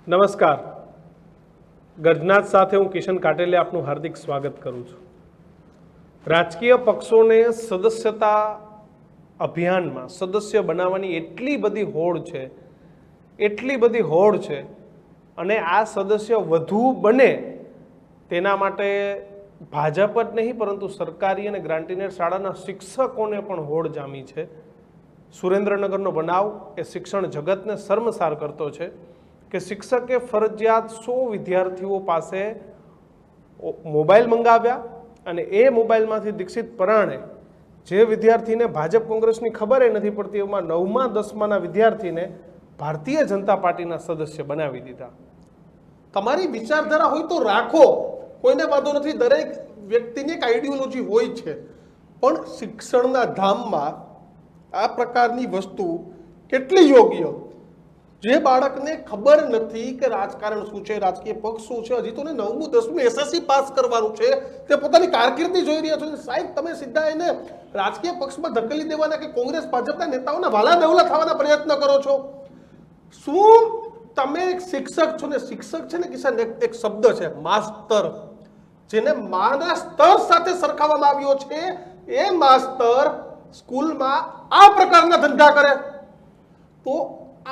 નમસ્કાર. ગર્જનાથ સાથે હું કિશન કાટેલે આપનું હાર્દિક સ્વાગત કરું છું. રાજકીય પક્ષોને સદસ્યતા અભિયાનમાં સદસ્ય બનાવવાની એટલી બધી હોડ છે અને આ સદસ્ય વધુ બને તેના માટે ભાજપ જ નહીં પરંતુ સરકારી અને ગ્રાન્ટીનેટ શાળાના શિક્ષકોને પણ હોડ જામી છે. સુરેન્દ્રનગરનો બનાવ એ શિક્ષણ જગતને શર્મસાર કરતો છે કે શિક્ષકે ફરજિયાત 100 વિદ્યાર્થીઓ પાસે મોબાઈલ મંગાવ્યા અને એ મોબાઈલમાંથી દીક્ષિત પરાણે જે વિદ્યાર્થીને ભાજપ કોંગ્રેસની ખબર નથી પડતી એમાં 9મા 10માના વિદ્યાર્થીને ભારતીય જનતા પાર્ટીના સદસ્ય બનાવી દીધા. તમારી વિચારધારા હોય તો રાખો, કોઈને વાંધો નથી. દરેક વ્યક્તિની એક આઈડિયોલોજી હોય છે, પણ શિક્ષણના ધામમાં આ પ્રકારની વસ્તુ કેટલી યોગ્ય? જે બાળકને ખબર નથી કે રાજકારણ શું છે, રાજકીય પક્ષ શું છે, હજી તો 9મું 10મું એસએસસી પાસ કરવાનું છે, તે પોતાની કારકિર્દી જોઈ રહ્યા છો. સાહેબ, તમે સીધા એને રાજકીય પક્ષમાં ધકેલી દેવાના કે કોંગ્રેસ ભાજપના નેતાઓના વાલા નવલા થવાના પ્રયત્ન કરો છો. શું તમે એક શિક્ષક છો ને? શિક્ષક છે ને કિશન, એક શબ્દ છે માસ્તર, જેને માના સ્તર સાથે સરખાવવામાં આવ્યો છે. એ માસ્તર સ્કૂલમાં આ પ્રકારના ધંધા કરે તો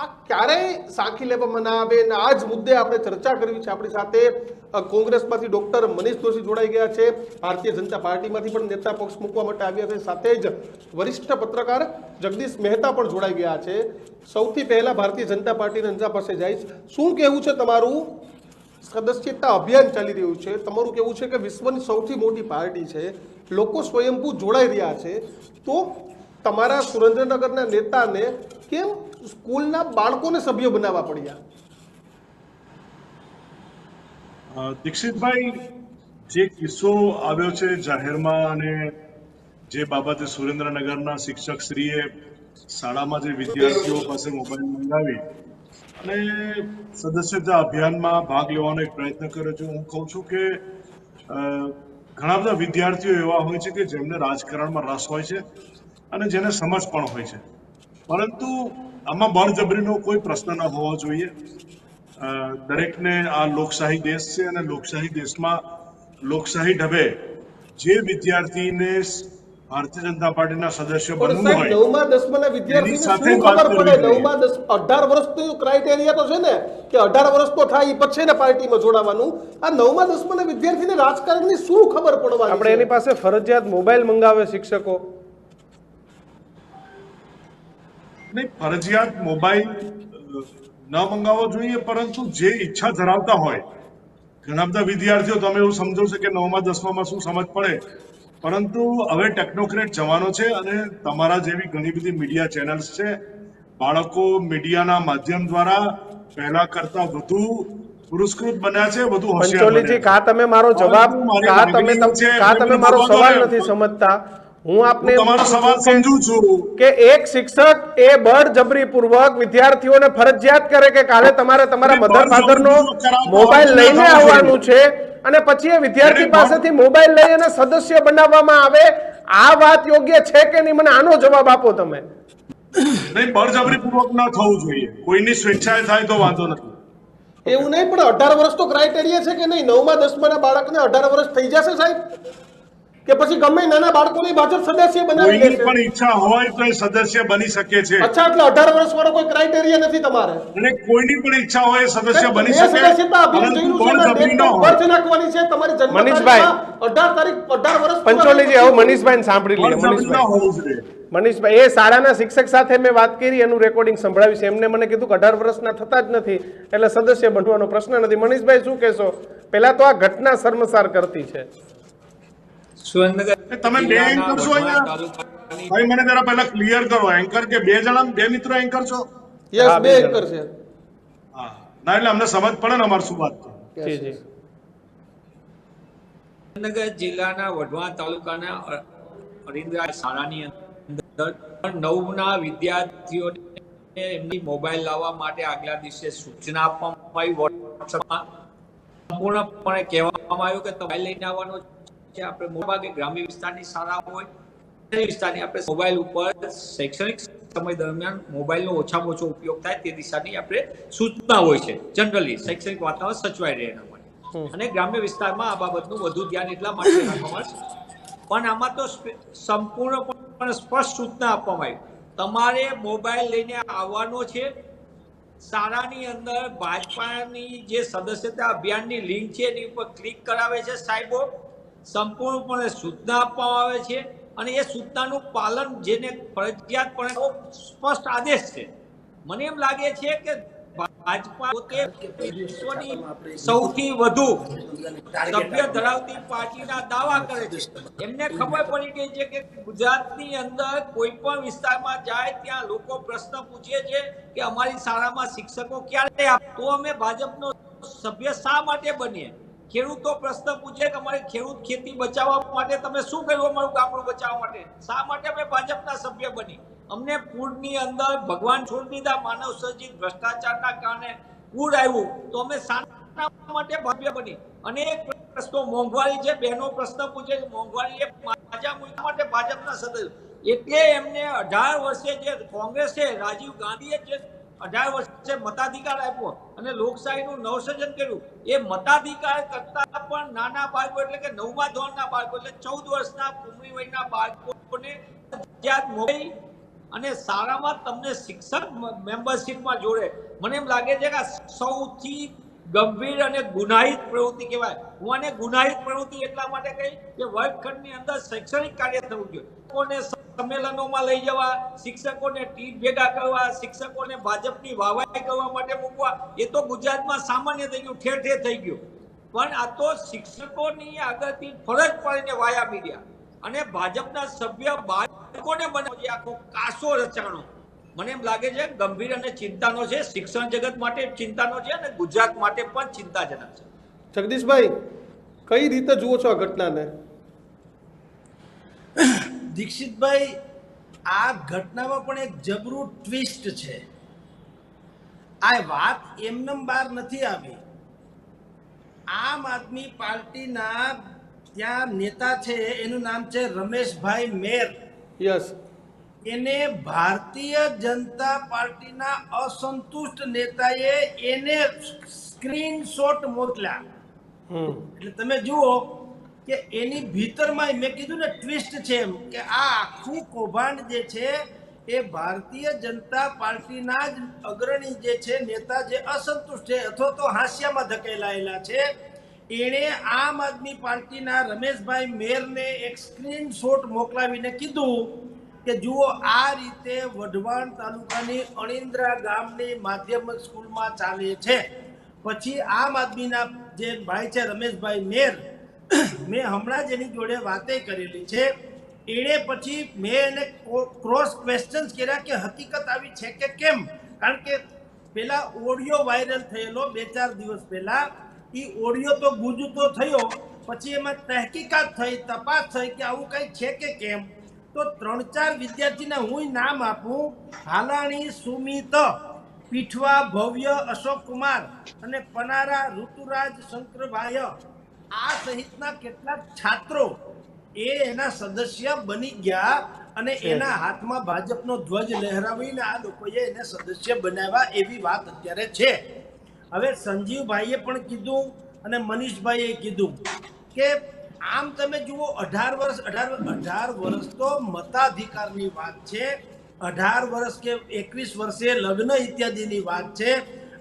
આ ક્યારેય સાંખી લેવામાં ના આવે. અને આ જ મુદ્દે આપણે ચર્ચા કરવી છે. આપણી સાથે કોંગ્રેસમાંથી ડોક્ટર મનીષ જોશી જોડાઈ ગયા છે, ભારતીય જનતા પાર્ટીમાંથી પણ નેતા પક્ષ મૂકવા માટે આવ્યા છે, સાથે જ વરિષ્ઠ પત્રકાર જગદીશ મહેતા પણ જોડાઈ ગયા છે. સૌથી પહેલા ભારતીય જનતા પાર્ટીના નેતા પાસે જઈશ. શું કહેવું છે તમારું? સદસ્યતા અભિયાન ચાલી રહ્યું છે, તમારું કહેવું છે કે વિશ્વની સૌથી મોટી પાર્ટી છે, લોકો સ્વયંભૂ જોડાઈ રહ્યા છે, તો તમારા સુરેન્દ્રનગરના નેતાને કેમ સ્કૂલના બાળકોને સભ્ય બનાવવા પડ્યા? દીક્ષિતભાઈ, જે કિસ્સો આવ્યો છે જાહેરમાં અને જે બાબતે સુરેન્દ્રનગરના શિક્ષકશ્રીએ શાળામાં જે વિદ્યાર્થીઓ પાસે મોબાઈલ મંગાવી અને સદસ્યતા અભિયાનમાં ભાગ લેવાનો એક પ્રયત્ન કર્યો છે, હું કહું છું કે ઘણા બધા વિદ્યાર્થીઓ એવા હોય છે કે જેમને રાજકારણમાં રસ હોય છે અને જેને સમજ પણ હોય છે, પરંતુ આમાં બળજબરીનો કોઈ પ્રશ્ન ન હોવો જોઈએ. દરેકને આ લોકશાહી દેશ છે અને લોકશાહી દેશમાં લોકશાહી ઢબે જે વિદ્યાર્થીને ભારતીય જનતા પાર્ટીના સદસ્ય બનવું હોય, 9મા 10માના વિદ્યાર્થીને શું ખબર પડે? 9મા 10 18 વર્ષનો ક્રાઇટેરિયા તો છે ને કે 18 વર્ષ તો થાય પછી ને પાર્ટીમાં જોડાવાનું. આ 9મા 10માના વિદ્યાર્થીને રાજકારણની શું ખબર પડવાની? આપણે એની પાસે ફરજિયાત મોબાઈલ મંગાવે શિક્ષકો. નહીં, ફરજિયાત મોબાઈલ ન મંગાવવો જોઈએ, પરંતુ જે ઈચ્છા ધરાવતા હોય, ઘણા બધા વિદ્યાર્થીઓ, તમે એવું સમજો છો કે 9મા 10મામાં શું સમજ પડે, પરંતુ હવે ટેકનોક્રેટ જમાનો છે અને તમારા જેવી ઘણી બધી મીડિયા ચેનલ્સ છે. બાળકો મીડિયાના માધ્યમ દ્વારા પહેલા કરતા વધુ પુરસ્કૃત બન્યા છે, વધુ હોશિયાર બન્યા છે. કા તમે મારો જવાબ, કા તમે મારો સવાલ નથી સમજતા. હું આપને તમારો સવાલ સમજુ છું કે એક શિક્ષક એ બળજબરીપૂર્વક વિદ્યાર્થીઓને ફરજિયાત કરે કે કાલે તમારે તમારા મધર ફાધરનો મોબાઈલ લઈને આવવાનું છે અને પછી એ વિદ્યાર્થી પાસેથી મોબાઈલ લઈ અને સદસ્ય બનાવવામાં આવે. આ વાત યોગ્ય છે કે નહીં? મને આનો જવાબ આપો તમે. નહીં, બળજબરીપૂર્વક ન થવું જોઈએ. કોઈની સ્વેચ્છાએ થાય તો વાંધો નથી. એવું નહીં, પણ 18 વર્ષ તો ક્રાઇટેરિયા છે કે નહીં? 9મા 10માના બાળકને 18 વર્ષ થઈ જશે સાહેબ, કે પછી ગમે નાના બાળકોને ભાજપ સદસ્ય બનાવી કોઈની દેશે? પણ ઈચ્છા હોય તો એ સદસ્ય બની શકે છે. અચ્છા, એટલે 18 વર્ષ વાળો કોઈ ક્રાઇટેરિયા નથી તમારે? અને કોઈની પણ ઈચ્છા હોય એ સદસ્ય બની મેં શકે, સદસ્યતા અભિયાન પરંતુ જોયું છે, બળજબરી ન ડેટ ઓફ બર્થ હોય. નાખવાની છે તમારી જન્મ મનીષભાઈ, તારીખમાં 18 તારીખ 18 વર્ષ પંચોલીજી, હવે મનીષભાઈને સાંભળી લઈએ. બળજબરી ન હોવું જોઈએ. મનીષભાઈ, એ શાળાના શિક્ષક સાથે મેં વાત કરી, એનું રેકોર્ડિંગ સંભળાવ્યું છે. એમને મને કીધું કે 18 વર્ષના થતા જ નથી એટલે સદસ્ય બનવાનો પ્રશ્ન નથી. મનીષભાઈ, શું કહેશો? પહેલા તો આ ઘટના શર્મસાર કરતી છે. તમે બે એન્કર છો અહીંયા? ભાઈ, મને જરા પહેલા ક્લિયર કરો. એન્કર કે બે જણા, બે મિત્રો એન્કર છો? યસ, બે એકર છે. હા, ના, એટલે અમને સમજ પડે ને અમારી શું વાત છે. જી જી. સુરેન્દ્રનગર જિલ્લાના વઢવાણ તાલુકાના અરિન્દ્રા શાળાની અંદર 9ના વિદ્યાર્થીઓને એમની મોબાઈલ લાવવા માટે આગલા દિવસે સૂચના આપવામાં આવી. વોટ્સએપમાં સંપૂર્ણપણે કહેવામાં આવ્યું કે મોબાઈલ લઈને આવવાનો છે. આપણે મોટા ભાગે ગ્રામ્ય વિસ્તારની શાળા હોય, વિસ્તારની આપણે મોબાઈલ ઉપર શૈક્ષણિક સમય દરમિયાન મોબાઈલનો ઓછામાં ઓછો ઉપયોગ થાય તે દિશાની આપણે સૂચના હોય છે જનરલી શૈક્ષણિક વાતાવરણ સચવાઈ રહે એના માટે. અને ગ્રામ્ય વિસ્તારમાં આ બાબતનું વધુ ધ્યાન એટલા માટે રાખવામાં આવે છે. પણ આમાં તો સંપૂર્ણપણે સ્પષ્ટ સૂચના આપવામાં આવી, તમારે મોબાઈલ લઈને આવવાનો છે. શાળાની અંદર ભાજપાની જે સદસ્યતા અભિયાનની લિંક છે એની ઉપર ક્લિક કરાવે છે સાહેબો, સંપૂર્ણપણે સૂચના આપવામાં આવે છે અને એ સૂચનાનું પાલન જેને ફરજિયાતપણે સ્પષ્ટ આદેશ છે. મને એમ લાગે છે કે ભાજપા પોતે વિશ્વની સૌથી વધુ સભ્ય ધરાવતી પાર્ટીના દાવા કરે છે. એમને ખબર પડી ગઈ છે કે ગુજરાતની અંદર કોઈ પણ વિસ્તારમાં જાય ત્યાં લોકો પ્રશ્ન પૂછે છે કે અમારી શાળામાં શિક્ષકો ક્યારે આપે, તો અમે ભાજપનો સભ્ય શા માટે બનીએ? ખેડૂતો પ્રશ્ન પૂછે કે અમારે ખેતી બચાવવા માટે તમે શું કર્યું અમારું ગામડું બચાવવા માટે, શા માટે અમે ભાજપના સભ્ય બની? અમને પૂરની અંદર ભગવાન છોડી દીધા, માનવ સર્જિત ભ્રષ્ટાચારના કારણે પૂર આવ્યું તો અમે શાના માટે ભવ્ય બની? અનેક પ્રશ્નો, મોંઘવારી છે, બહેનો પ્રશ્ન પૂછે છે મોંઘવારી એ માજા મૂકવા માટે ભાજપના સદસ્ય. એટલે એમને 18 વર્ષે જે કોંગ્રેસે રાજીવ ગાંધીએ જે 18 વર્ષે મતાધિકાર આપ્યો અને લોકશાહીનું નવસર્જન કર્યું, એ મતાધિકાર કરતા પણ નાના બાળકો એટલે કે 9મા ધોરણના બાળકો એટલે 14 વર્ષના ઉંમરી વયના બાળકોને મોબાઈલ અને શાળામાં તમને શિક્ષક મેમ્બરશીપમાં જોડે. મને એમ લાગે છે કે સૌથી ગંભીર અને ગુનાહિત પ્રવૃત્તિ કહેવાય. હું આને ગુનાહિત પ્રવૃત્તિ એટલા માટે કહી કે વર્ગખંડની અંદર શૈક્ષણિક કાર્ય થવું જોઈએ. લોકોને સંમેલનોમાં લઈ જવા, શિક્ષકોને ટીમ ભેગા કરવા, શિક્ષકોને ભાજપની વાહવાઈ કરવા માટે મૂકવા, એ તો ગુજરાતમાં સામાન્ય થઈ ગયું, ઠેર ઠેર થઈ ગયું. પણ આ તો શિક્ષકોની આગળથી ફરજ પડીને વાયા મીડિયા અને ભાજપના સભ્ય બાળકોને બનાવે આખો કાસો રચાણો. મને એમ લાગે છે ગંભીર અને ચિંતાનો છે, શિક્ષણ જગત માટે ચિંતાનો છે અને ગુજરાત માટે પણ ચિંતાજનક છે. જગદીશભાઈ, કઈ રીતે જુઓ છો આ ઘટનાને? દીક્ષિતભાઈ, આ ઘટનામાં પણ એક જબરું ટ્વિસ્ટ છે. આ વાત એમનેમ બહાર નથી આવી. આમ આદમી પાર્ટીના ત્યાં નેતા છે, એનું નામ છે રમેશભાઈ મેર. યસ. એને ભારતીય જનતા પાર્ટીના અસંતુષ્ટ નેતાએ એને સ્ક્રીનશોટ મોકલ્યા. એટલે તમે જુઓ કે એની ભીતરમાં મેં કીધું ને ટ્વિસ્ટ છે એમ કે આ આખું કૌભાંડ જે છે એ ભારતીય જનતા પાર્ટીના જ અગ્રણી જે છે નેતા જે અસંતુષ્ટ છે અથવા તો હાસ્યામાં ધકેલાયેલા છે, એણે આમ આદમી પાર્ટીના રમેશભાઈ મેરને એક સ્ક્રીનશોટ મોકલાવીને કીધું કે જુઓ આ રીતે વઢવાણ તાલુકાની અણિન્દ્રા ગામની માધ્યમિક સ્કૂલમાં ચાલે છે. પછી આમ આદમીના જે ભાઈ છે રમેશભાઈ મેર, મેં હમણાં જ એની જોડે વાતે કરેલી છે. એણે પછી મેં એને ક્રોસ ક્વેશ્ચન્સ કર્યા કે હકીકત આવી છે કે કેમ, કારણ કે પેલા ઓડિયો વાયરલ થયેલો 2-4 દિવસ પહેલા, એ ઓડિયો તો ગુંજતો થયો, પછી એમાં તહેકીકાત થઈ, તપાસ થઈ કે આવું કંઈ છે કે કેમ. તો 3-4 વિદ્યાર્થીના હું નામ આપું: હાલાણી સુમિત, પીઠવા ભવ્ય અશોક કુમાર અને પનારા ઋતુરાજ શંકરભાઈ, આ સહિતના કેટલાક છાત્રો એના સદસ્ય બની ગયા અને એના હાથમાં ભાજપનો ધ્વજ લહેરાવીને આ લોકોએ એને સદસ્ય બનાવ્યા, એવી વાત અત્યારે છે. હવે સંજીવભાઈએ પણ કીધું અને મનીષભાઈએ કીધું કે આમ તમે જુઓ 18 વર્ષ તો મતાધિકારની વાત છે, 18 વર્ષ કે 21 વર્ષે લગ્ન ઇત્યાદિની વાત છે.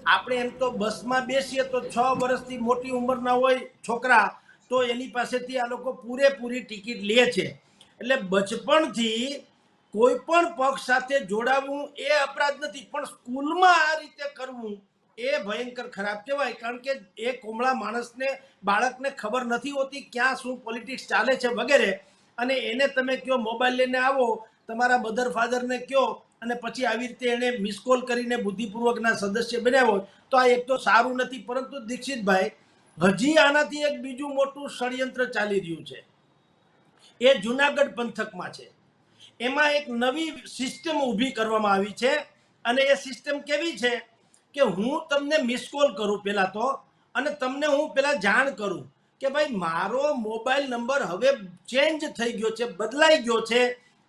આપણે એમ તો બસમાં બેસીએ તો 6 વર્ષથી મોટી ઉંમરના હોય છોકરા, તો એની પાસેથી આ લોકો પૂરેપૂરી ટિકિટ લે છે. એટલે બચપણથી કોઈ પણ પક્ષ સાથે જોડાવવું એ અપરાધ નથી, પણ સ્કૂલમાં આ રીતે કરવું એ ભયંકર ખરાબ કહેવાય. કારણ કે એ કોમળા માણસને, બાળકને ખબર નથી હોતી ક્યાં શું પોલિટિક્સ ચાલે છે વગેરે, અને એને તમે કહો મોબાઈલ લઈને આવો, તમારા મધર ફાધરને કહો, અને પછી આવી રીતે એને મિસ કોલ કરીને બુદ્ધિપૂર્વકના સદસ્ય બનાવ્યો, તો આ એક તો સારું નથી. પરંતુ દીક્ષિતભાઈ, હજી આનાથી એક બીજું મોટું ષડયંત્ર ચાલી રહ્યું છે. એ જુનાગઢ પંથકમાં છે. એમાં એક નવી સિસ્ટમ ઊભી કરવામાં આવી છે, અને એ સિસ્ટમ કેવી છે કે હું તમને મિસ કોલ કરું પહેલાં તો, અને તમને હું પહેલાં જાણ કરું કે ભાઈ મારો મોબાઈલ નંબર હવે ચેન્જ થઈ ગયો છે, બદલાઈ ગયો છે,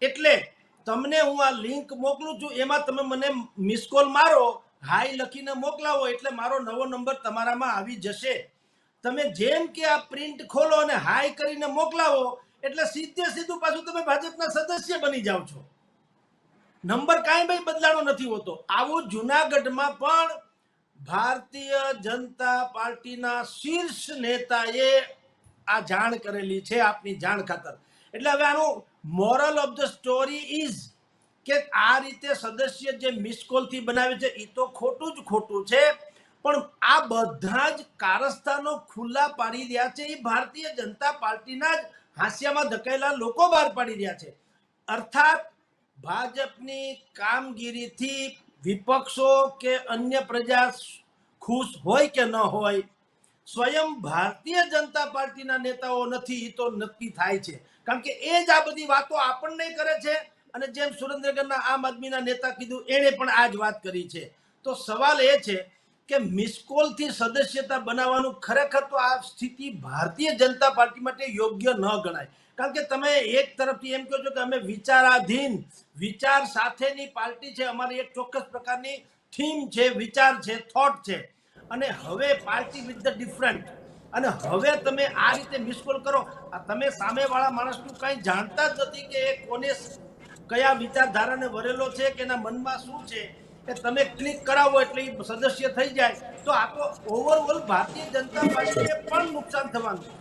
એટલે તમને હું આ લિંક મોકલું છું, એમાં તમે મને મિસ કોલ મારો, હાય લખીને મોકલાવો એટલે મારો નવો નંબર તમારામાં આવી જશે. તમે જેમ કે આ પ્રિન્ટ ખોલો અને હાય કરીને મોકલાવો એટલે સીધું પાછું તમે ભાજપના સદસ્ય બની જાઓ છો. નંબર કાંઈ ભાઈ બદલાણો નથી હોતો. આવું જુનાગઢમાં પણ ભારતીય જનતા પાર્ટીના શીર્ષ નેતાએ આ જાણ કરેલી છે, આપની જાણ ખાતર. એટલે હવે આનું moral of the story is કે આ રીતે સદસ્ય જે મિસ કોલથી બનાવે છે એ તો ખોટું જ ખોટું છે, પણ આ બધા જ કારસ્તાનો ખુલ્લા પાડી રહ્યા છે એ ભારતીય જનતા પાર્ટીના જ હાંસિયામાં ધકેલા લોકો બહાર પાડી રહ્યા છે. અર્થાત ભાજપની કામગીરીથી વિપક્ષો કે અન્ય પ્રજા ખુશ હોય કે ન હોય, સ્વયં ભારતીય જનતા પાર્ટીના નેતાઓ નથી એ તો નક્કી થાય છે. કારણ કે એ જ આ બધી વાતો આપણને કરે છે, અને જેમ સુરેન્દ્રનગરના આમ આદમીના નેતા કીધું એણે પણ આ જ વાત કરી છે. તો સવાલ એ છે કે મિસકોલથી સદસ્યતા બનાવવાનું ખરેખર તો આ સ્થિતિ ભારતીય જનતા પાર્ટી માટે યોગ્ય ન ગણાય. કારણ કે તમે એક તરફથી એમ કહો છો કે અમે વિચારાધીન, વિચાર સાથેની પાર્ટી છે, અમારી એક ચોક્કસ પ્રકારની થીમ છે, વિચાર છે, થોટ છે, અને હવે પાર્ટી વિથ ધ ડિફરન્ટ, અને હવે તમે આ રીતે મિસકોલ કરો. તમે સામેવાળા માણસનું કાંઈ જાણતા જ નથી કે એ કોને કયા વિચારધારાને વરેલો છે કે એના મનમાં શું છે, એ તમે ક્લિક કરાવો એટલે એ સદસ્ય થઈ જાય. તો આ તો ઓવરઓલ ભારતીય જનતા પાર્ટીને પણ નુકસાન થવાનું.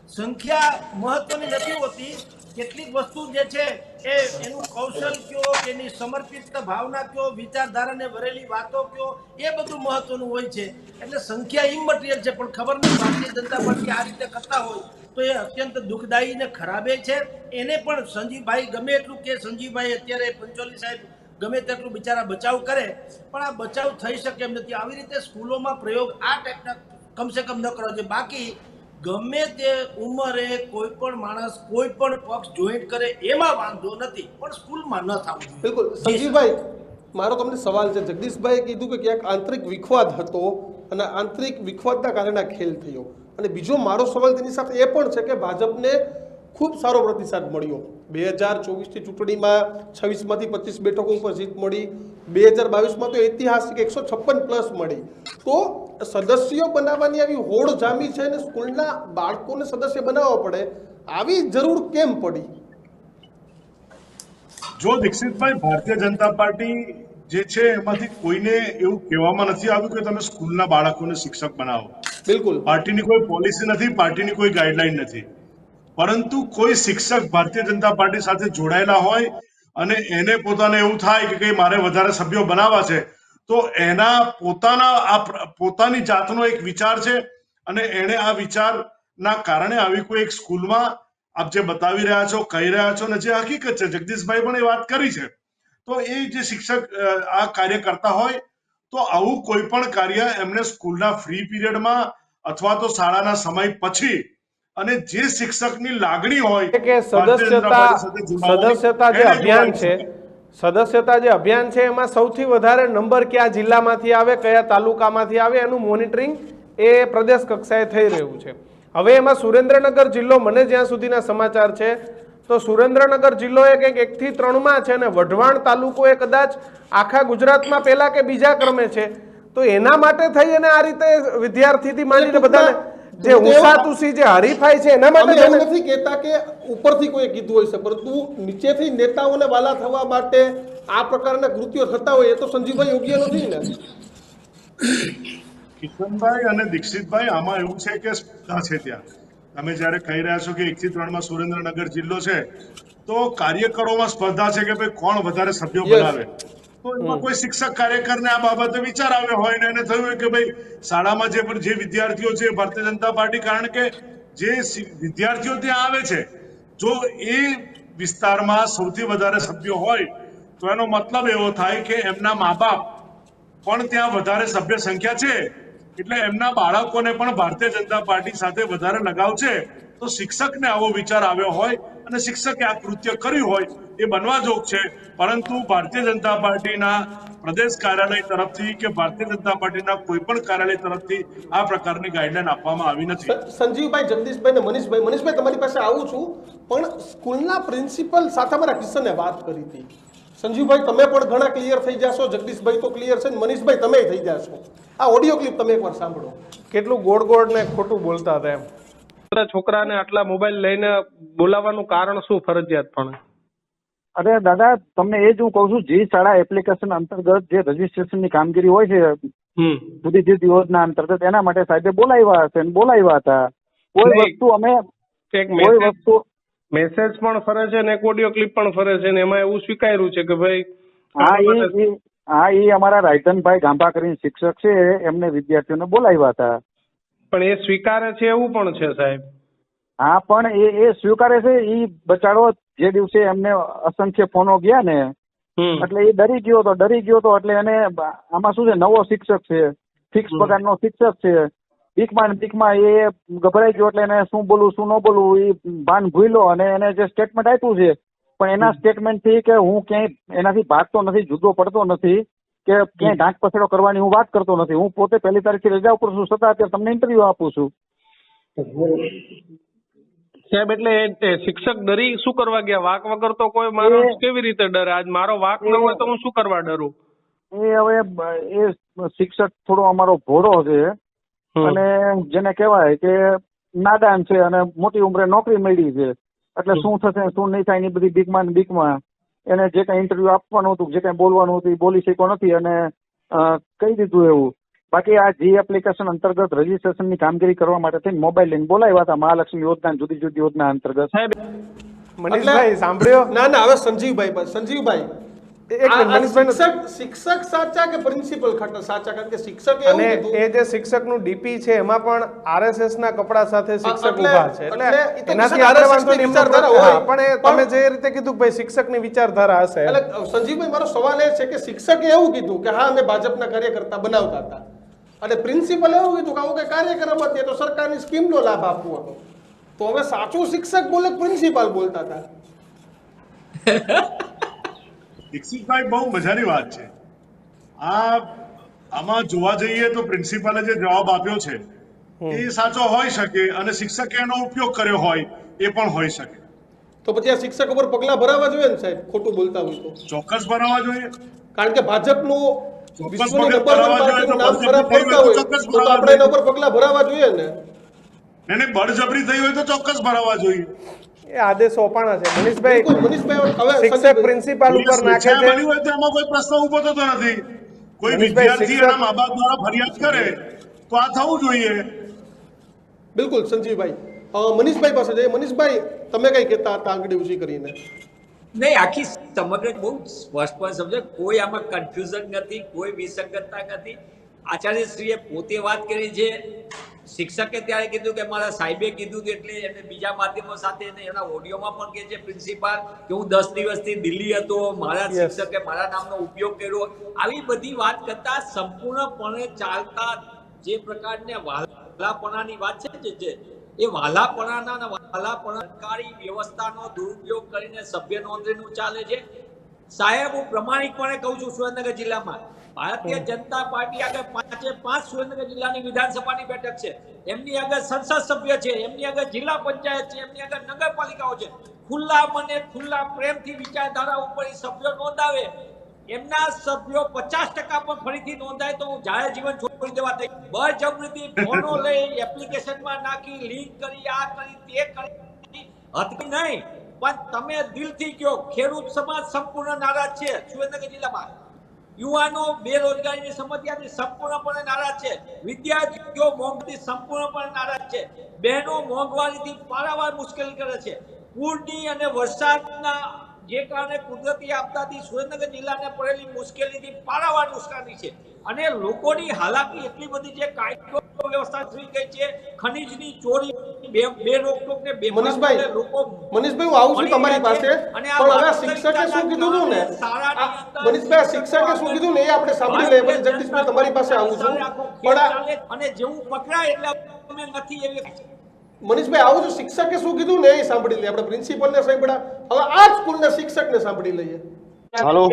સંખ્યા મહત્વની નથી હોતી, કેટલીક વસ્તુ જે છે એ એનું કૌશલ કયો, એની સમર્પિત ભાવના કયો, વિચારધારાને વરેલી વાતો કયો, એ બધું મહત્વનું હોય છે. એટલે સંખ્યા ઇમમટીરિયલ છે, પણ ખબર નહીં ભારતીય જનતા પાર્ટી આ રીતે કરતા હોય તો એ અત્યંત દુઃખદાયી ને ખરાબે છે. એને પણ સંજીવભાઈ ગમે એટલું કે સંજીવભાઈ અત્યારે પંચોલી સાહેબ ગમે તેટલું બિચારા બચાવ કરે, પણ આ બચાવ થઈ શકે એમ નથી. આવી રીતે સ્કૂલોમાં પ્રયોગ આ ટાઈપના કમસે કમ ન કરો જોઈએ. બાકી ગમે તે ઉંમરે કોઈ પણ માણસ કોઈ પણ પક્ષ જોઈન્ટ કરે એમાં વાંધો નથી, પણ સ્કૂલમાં ન થવું જોઈએ. બિલકુલ સંજીવભાઈ, મારો તમને સવાલ છે. જગદીશભાઈએ કીધું કે ક્યાંક આંતરિક વિખવાદ હતો અને આંતરિક વિખવાદના કારણે ખેલ થયો. અને બીજો મારો સવાલ તેની સાથે એ પણ છે કે ભાજપને ખૂબ સારો પ્રતિસાદ મળ્યો. 2024ની ચૂંટણીમાં 26માંથી 25 બેઠકો ઉપર જીત મળી. 2022માં તો ઐતિહાસિક 156+ મળી. તો સદસ્યો બનાવવાની આવી હોડ જામી છે અને સ્કૂલના બાળકોને સદસ્ય બનાવવા પડે, આવી જરૂર કેમ પડી? જો દીક્ષિતભાઈ, ભારતીય જનતા પાર્ટી જે છે એમાંથી કોઈને એવું કહેવામાં નથી આવ્યું કે તમે સ્કૂલના બાળકોને શિક્ષક બનાવો. બિલકુલ પાર્ટીની કોઈ પોલિસી નથી, પાર્ટીની કોઈ ગાઈડલાઈન નથી. પરંતુ કોઈ શિક્ષક ભારતીય જનતા પાર્ટી સાથે જોડાયેલા હોય અને એને પોતાને એવું થાય કે મારે વધારે સભ્યો બનાવવા છે, તો એના પોતાની જાતનો એક વિચાર છે, અને એને આ વિચારના કારણે આવી કોઈ એક સ્કૂલમાં આપ જે બતાવી રહ્યા છો, કહી રહ્યા છો, ને જે હકીકત છે, જગદીશભાઈ પણ એ વાત કરી છે, તો એ જે શિક્ષક આ કાર્ય કરતા હોય તો આવું કોઈ પણ કાર્ય એમને સ્કૂલના ફ્રી પીરિયડમાં અથવા તો શાળાના સમય પછી, અને જે શિક્ષકની લાગણી હોય કે સદસ્યતા જે અભિયાન છે, સદસ્યતા જે અભિયાન છે એમાં સૌથી વધારે નંબર કયા જિલ્લામાંથી આવે, કયા તાલુકામાંથી આવે, એનું મોનિટરિંગ એ પ્રદેશ કક્ષાએ થઈ રહ્યું છે. હવે એમાં સુરેન્દ્રનગર જિલ્લો, મને જ્યાં સુધીના સમાચાર છે તો સુરેન્દ્રનગર જિલ્લો એ કંઈક 1 થી 3માં છે, અને વઢવાણ તાલુકો એ કદાચ આખા ગુજરાતમાં પહેલા કે બીજા ક્રમે છે. તો એના માટે થઈ અને આ રીતે વિદ્યાર્થીથી માંડીને બધાને જે ઉસાતુસી જે હરીફાઈ છે એના માટે એવું નથી કહેતા કે ઉપરથી કોઈ કીધું હોય છે, પરંતુ નીચેથી નેતાઓને વાલા થવા માટે આ પ્રકારના કૃત્યો થતા હોય એ તો સંજીવભાઈ યોગ્ય નથી ને. કિશનભાઈ અને દીક્ષિતભાઈ, આમાં એવું છે કે સ્પર્ધા છે. ત્યાં તમે જયારે કહી રહ્યા છો કે 1 થી 3માં સુરેન્દ્રનગર જિલ્લો છે, તો કાર્યકરોમાં સ્પર્ધા છે કે ભાઈ કોણ વધારે સભ્યો બનાવે. તો એમાં કોઈ શિક્ષક કાર્યકરને આ બાબતે વિચાર આવ્યો હોય ને એને થયું કે ભાઈ શાળામાં જે વિદ્યાર્થીઓ છે ભારતીય જનતા પાર્ટી, કારણ કે જે વિદ્યાર્થીઓ ત્યાં આવે છે, જો એ વિસ્તારમાં સૌથી વધારે સભ્યો હોય તો એનો મતલબ એવો થાય કે એમના મા બાપ પણ ત્યાં વધારે સભ્ય સંખ્યા છે, એટલે એમના બાળકોને પણ ભારતીય જનતા પાર્ટી સાથે વધારે લગાવ છે. તો શિક્ષકને આવો વિચાર આવ્યો હોય અને શિક્ષકે આ કૃત્ય કર્યું હોય એ બનવા જોગ છે, પરંતુ ભારતીય જનતા પાર્ટીના પ્રદેશ કાર્યાલય તરફથી કે ભારતીય જનતા પાર્ટીના કોઈ પણ કાર્યાલય તરફથી આ પ્રકારની ગાઈડલાઈન આપવામાં આવી નથી. સંજીવભાઈ, જગદીશભાઈ ને મનીષભાઈ તમારી પાસે આવું છું, પણ સ્કૂલના પ્રિન્સિપલ સાથે અમારા કિશને વાત કરી હતી. સંજીવભાઈ તમે પણ ઘણા ક્લિયર થઈ જશો, જગદીશભાઈ તો ક્લિયર છે, મનીષભાઈ તમે થઈ જશો. આ ઓડિયો ક્લિપ તમે એકવાર સાંભળો. કેટલું ગોળ ગોળ ને ખોટું બોલતા હતા એમ. છોકરાને આટલા મોબાઈલ લઈને બોલાવવાનું કારણ શું ફરજિયાત પણ? અરે દાદા, તમને એ જ હું કહું છું, જી શાળા એપ્લિકેશન અંતર્ગત જે રજીસ્ટ્રેશનની કામગીરી હોય છે જુદી જુદી યોજના અંતર્ગત, એના માટે સાહેબે બોલાવ્યા હશે ને બોલાવ્યા હતા. કોઈ વસ્તુ અમે કોઈ વસ્તુ મેસેજ પણ ફરે છે ને એક ઓડિયો ક્લિપ પણ ફરે છે ને એમાં એવું સ્વીકાર્યું છે કે ભાઈ એ અમારા રાયધનભાઈ ગાંભા કરીને શિક્ષક છે, એમને વિદ્યાર્થીઓને બોલાવ્યા હતા. પણ એ સ્વીકારે છે એવું પણ છે સાહેબ. હા, પણ એ સ્વીકારે છે. એ બચાડો જે દિવસે એમને અસંખ્ય ફોનો ગયા ને એટલે એ ડરી ગયો હતો એટલે એને આમાં શું છે, નવો શિક્ષક છે, ફિક્સ પગારનો શિક્ષક છે, બીકમાં એ ગભરાઈ ગયો એટલે એને શું બોલવું શું ન બોલવું એ ભાન ભૂલ્યો અને એને જે સ્ટેટમેન્ટ આપ્યું છે, પણ એના સ્ટેટમેન્ટથી કે હું ક્યાંય એનાથી ભાગતો નથી, જુદો પડતો નથી કે ક્યાંય ઢાંક પછેડો કરવાની હું વાત કરતો નથી. હું પોતે 1 તારીખથી રજા ઉપર છું, છતાં અત્યારે તમને ઇન્ટરવ્યુ આપું છું. સાહેબ એટલે શિક્ષક ડરી શું કરવા ગયા? વાક વગર તો કોઈ માણસ કેવી રીતે ડરે? આજ મારો વાક ન હોય તો હું શું કરવા ડરું? એ હવે એ શિક્ષક થોડો અમારો ભોળો છે અને જેને કહેવાય કે નાદાન છે અને મોટી ઉંમરે નોકરી મળી છે, એટલે શું થશે શું નહીં થાય એની બધી બીકમાં એને જે કઈ ઇન્ટરવ્યુ આપવાનું હતું, જે કઈ બોલવાનું હતું એ બોલી શક્યો નથી અને કહી દીધું એવું. બાકી આ જી એપ્લિકેશન અંતર્ગત રજીસ્ટ્રેશનની કામગીરી કરવા માટે થઈને મોબાઈલ લઈને બોલાવ્યા હતા મહાલક્ષ્મી યોજના, જુદી જુદી યોજના અંતર્ગત. મનીષભાઈ સાંભળ્યો? ના હવે સંજીવભાઈ શિક્ષક સાચા કે પ્રિન્સિપલ સાચા? કારણ કે શિક્ષક અને એ જે શિક્ષકનું ડીપી છે એમાં પણ આરએસએસ ના કપડા સાથે શિક્ષક ઉભા છે, એટલે એનાથી આપણે વાંધો નહીં. પણ તમે જે રીતે કીધું ભાઈ શિક્ષકની વિચારધારા હશે. એટલે સંજીવભાઈ મારો સવાલ એ છે કે શિક્ષકે એવું કીધું કે હા અમે ભાજપના કાર્યકર્તા બનાવતા હતા અને પ્રિન્સિપલ એવું કીધું કે આવું કઈ કાર્યક્રમ હતી તો સરકારની સ્કીમનો લાભ આપવો હતો. તો હવે સાચું શિક્ષક બોલે પ્રિન્સિપાલ બોલતા હતા? દીક્ષિતભાઈ, બહુ મજાની વાત છે. આમાં જોવા જઈએ તો પ્રિન્સિપાલે જે જવાબ આપ્યો છે એ સાચો હોઈ શકે અને શિક્ષકે એનો ઉપયોગ કર્યો હોય એ પણ હોઈ શકે. તો પછી આ શિક્ષક ઉપર પગલા ભરાવા જોઈએ ને સાહેબ, ખોટું બોલતા હોય તો? ચોક્કસ ભરાવા જોઈએ, કારણ કે ભાજપનું વિશ્વની નંબર 1 પાર્ટીનું નામ ખરાબ કરતા હોય તો આપણે એના ઉપર પગલા ભરાવા જોઈએ ને. એને બળજબરી થઈ હોય તો ચોક્કસ ભરાવા જોઈએ. એ આદેશો અપાણા છે. મનીષભાઈ હવે શિક્ષક પ્રિન્સિપાલ ઉપર નાખે છે બની હોય તો એમાં કોઈ પ્રશ્ન ઉભો થતો નથી. કોઈ વિદ્યાર્થી એના મા બાપ દ્વારા ફરિયાદ કરે તો આ થવું જોઈએ. બિલકુલ સંજીવભાઈ. મનીષભાઈ પાસે જઈએ. મનીષભાઈ તમે કઈ કહેતા હતા આંગળી ઊંચી કરીને? નહીં, આખી સમગ્ર બહુ સ્પષ્ટ સમજે, કોઈ આમાં કન્ફ્યુઝન નથી, કોઈ વિસંગતતા નથી. આચાર્યશ્રીએ પોતે વાત કરી છે, શિક્ષકે ત્યારે કીધું કે મારા સાહેબે કીધું એટલે એને બીજા માધ્યમો સાથે એના ઓડિયોમાં પણ કહે છે પ્રિન્સિપાલ કે હું 10 દિવસથી દિલ્હી હતો, મારા શિક્ષકે મારા નામનો ઉપયોગ કર્યો. આવી બધી વાત કરતા સંપૂર્ણપણે ચાલતા જે પ્રકારની વાલાપણાની વાત છે જે એ વાલાપણાની વ્યવસ્થાનો દુરુપયોગ કરીને સભ્ય નોંધણીનું ચાલે છે. સાહેબ, હું પ્રમાણિકપણે કહું છું, સુરેન્દ્રનગર જિલ્લામાં ભારતીય જનતા પાર્ટી આગળ 5 સુરેન્દ્રનગર જિલ્લાની વિધાનસભાની બેઠક છે, એમની આગળ સંસદ સભ્ય છે, એમની આગળ જિલ્લા પંચાયત છે, એમની આગળ નગરપાલિકાઓ છે. ખુલ્લા મને ખુલ્લા પ્રેમથી વિચારધારા ઉપર સભ્યો નોંધાવે, એમના સભ્યો 50% પણ ફરીથી નોંધાય તો હું જાહેર જીવન છોડી દેવા તૈયાર. બળજબરીથી ફોનો લઈ એપ્લિકેશનમાં નાખી લિંક કરી આ કરી તે કરી હતી નહીં, પણ તમે દિલથી કહો ખેડૂત સમાજ સંપૂર્ણ નારાજ છે સુરેન્દ્રનગર જિલ્લામાં. યુવાનો બેરોજગારીની સમસ્યાથી સંપૂર્ણપણે નારાજ છે, વિદ્યાર્થીઓ મોંઘવારીથી સંપૂર્ણપણે નારાજ છે, બહેનો મોંઘવારીથી પારાવાર મુશ્કેલી કરે છે. પૂરની અને વરસાદના જે કારણે કુદરતી આપદાથી સુરેન્દ્રનગર જિલ્લાને પડેલી મુશ્કેલીથી પારાવાર નુકસાની છે અને લોકોની હાલાકી એટલી બધી છે, કાયદો વ્યવસ્થા થઈ ગઈ છે, ખનીજની ચોરી, બે રોકટોક ને બે મનીષભાઈ હું આવું છું તમારી પાસે, પણ હવે શિક્ષકે શું કીધું હતું ને મનીષભાઈ, શિક્ષકે શું કીધું ને એ આપણે સાંભળી લઈએ. પછી જગદીશભાઈ તમારી પાસે આવું છું, પણ અને જેવું પકડાય એટલે અમે નથી એવી મનીષભાઈ આવું જો શિક્ષકે શું કીધું ને એ સાંભળી લઈએ. આપણે પ્રિન્સિપલને સાંભળ્યા, હવે આ જ સ્કૂલના શિક્ષકને સાંભળી લઈએ. હેલો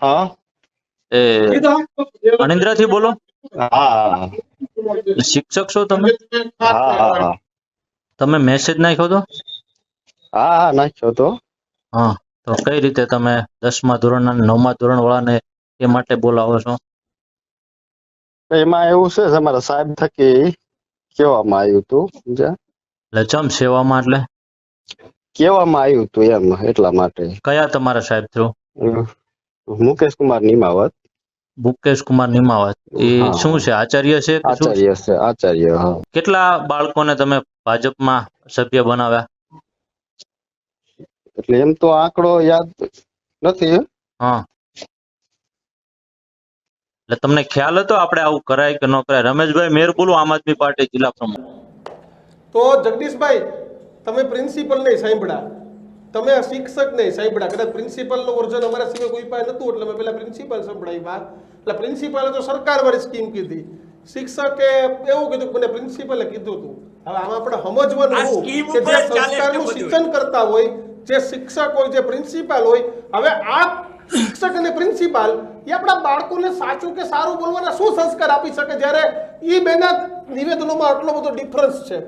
હા એ અનિન્દ્રાથી બોલો? હા શિક્ષક છો તમે? હા હા તમે મેસેજ નાખ્યો તો? હા નાખ્યો તો. હા, તો કઈ રીતે તમે 10મા ધોરણના 9મા ધોરણ વાળાને એ માટે બોલાવો છો? એમાં એવું છે અમારા સાહેબ થકી કહેવામાં આવ્યું હતું, સમજ્યા? એટલે ચમ સેવામાં એટલે કહેવામાં આવ્યું હતું એમ, એટલા માટે. કયા તમારા સાહેબ થયો? મુકેશ કુમાર નિમાવત. મુકેશ કુમાર નિમાવત. એ હા. શું છે, આચાર્ય છે કે શું? આચાર્ય છે, આચાર્ય. હા. કેટલા બાળકોને તમે ભાજપમાં સભ્ય બનાવ્યા? એટલે એમ તો આંકડો યાદ નથી. હા, એટલે તમને ખ્યાલ હતો આપણે આવું કરાય કે ન કરાય? રમેશભાઈ મેર બોલું, આમ આદમી પાર્ટી જિલ્લા પ્રમુખ. તો જગદીશભાઈ, તમે પ્રિન્સિપલને સાંભળ્યા, તમે શિક્ષકને સાંભળ્યા. કદાચ પ્રિન્સિપલનું વર્ઝન અમારા સિવાય કોઈ પાસે નતું એટલે મેં પેલા પ્રિન્સિપલ સંભળાવ્યા. એટલે પ્રિન્સિપાલે તો સરકારવાળી સ્કીમ કીધી, શિક્ષકે એવું કીધું કે મને પ્રિન્સિપલે કીધું હતું. હવે આમાં આપણે સમજવાનું આ શું સ્કીમ કે જે ઉપર ચાલે છે સંસ્કારનું બધું. શિક્ષણ કરતા હોય, જે શિક્ષક હોય, જે પ્રિન્સિપાલ હોય, હવે આ શિક્ષક અને પ્રિન્સિપાલ એ આપણા બાળકોને સાચું કે સારું બોલવાના શું સંસ્કાર આપી શકે જ્યારે એ બેના નિવેદનોમાં આટલો બધો ડિફરન્સ છે?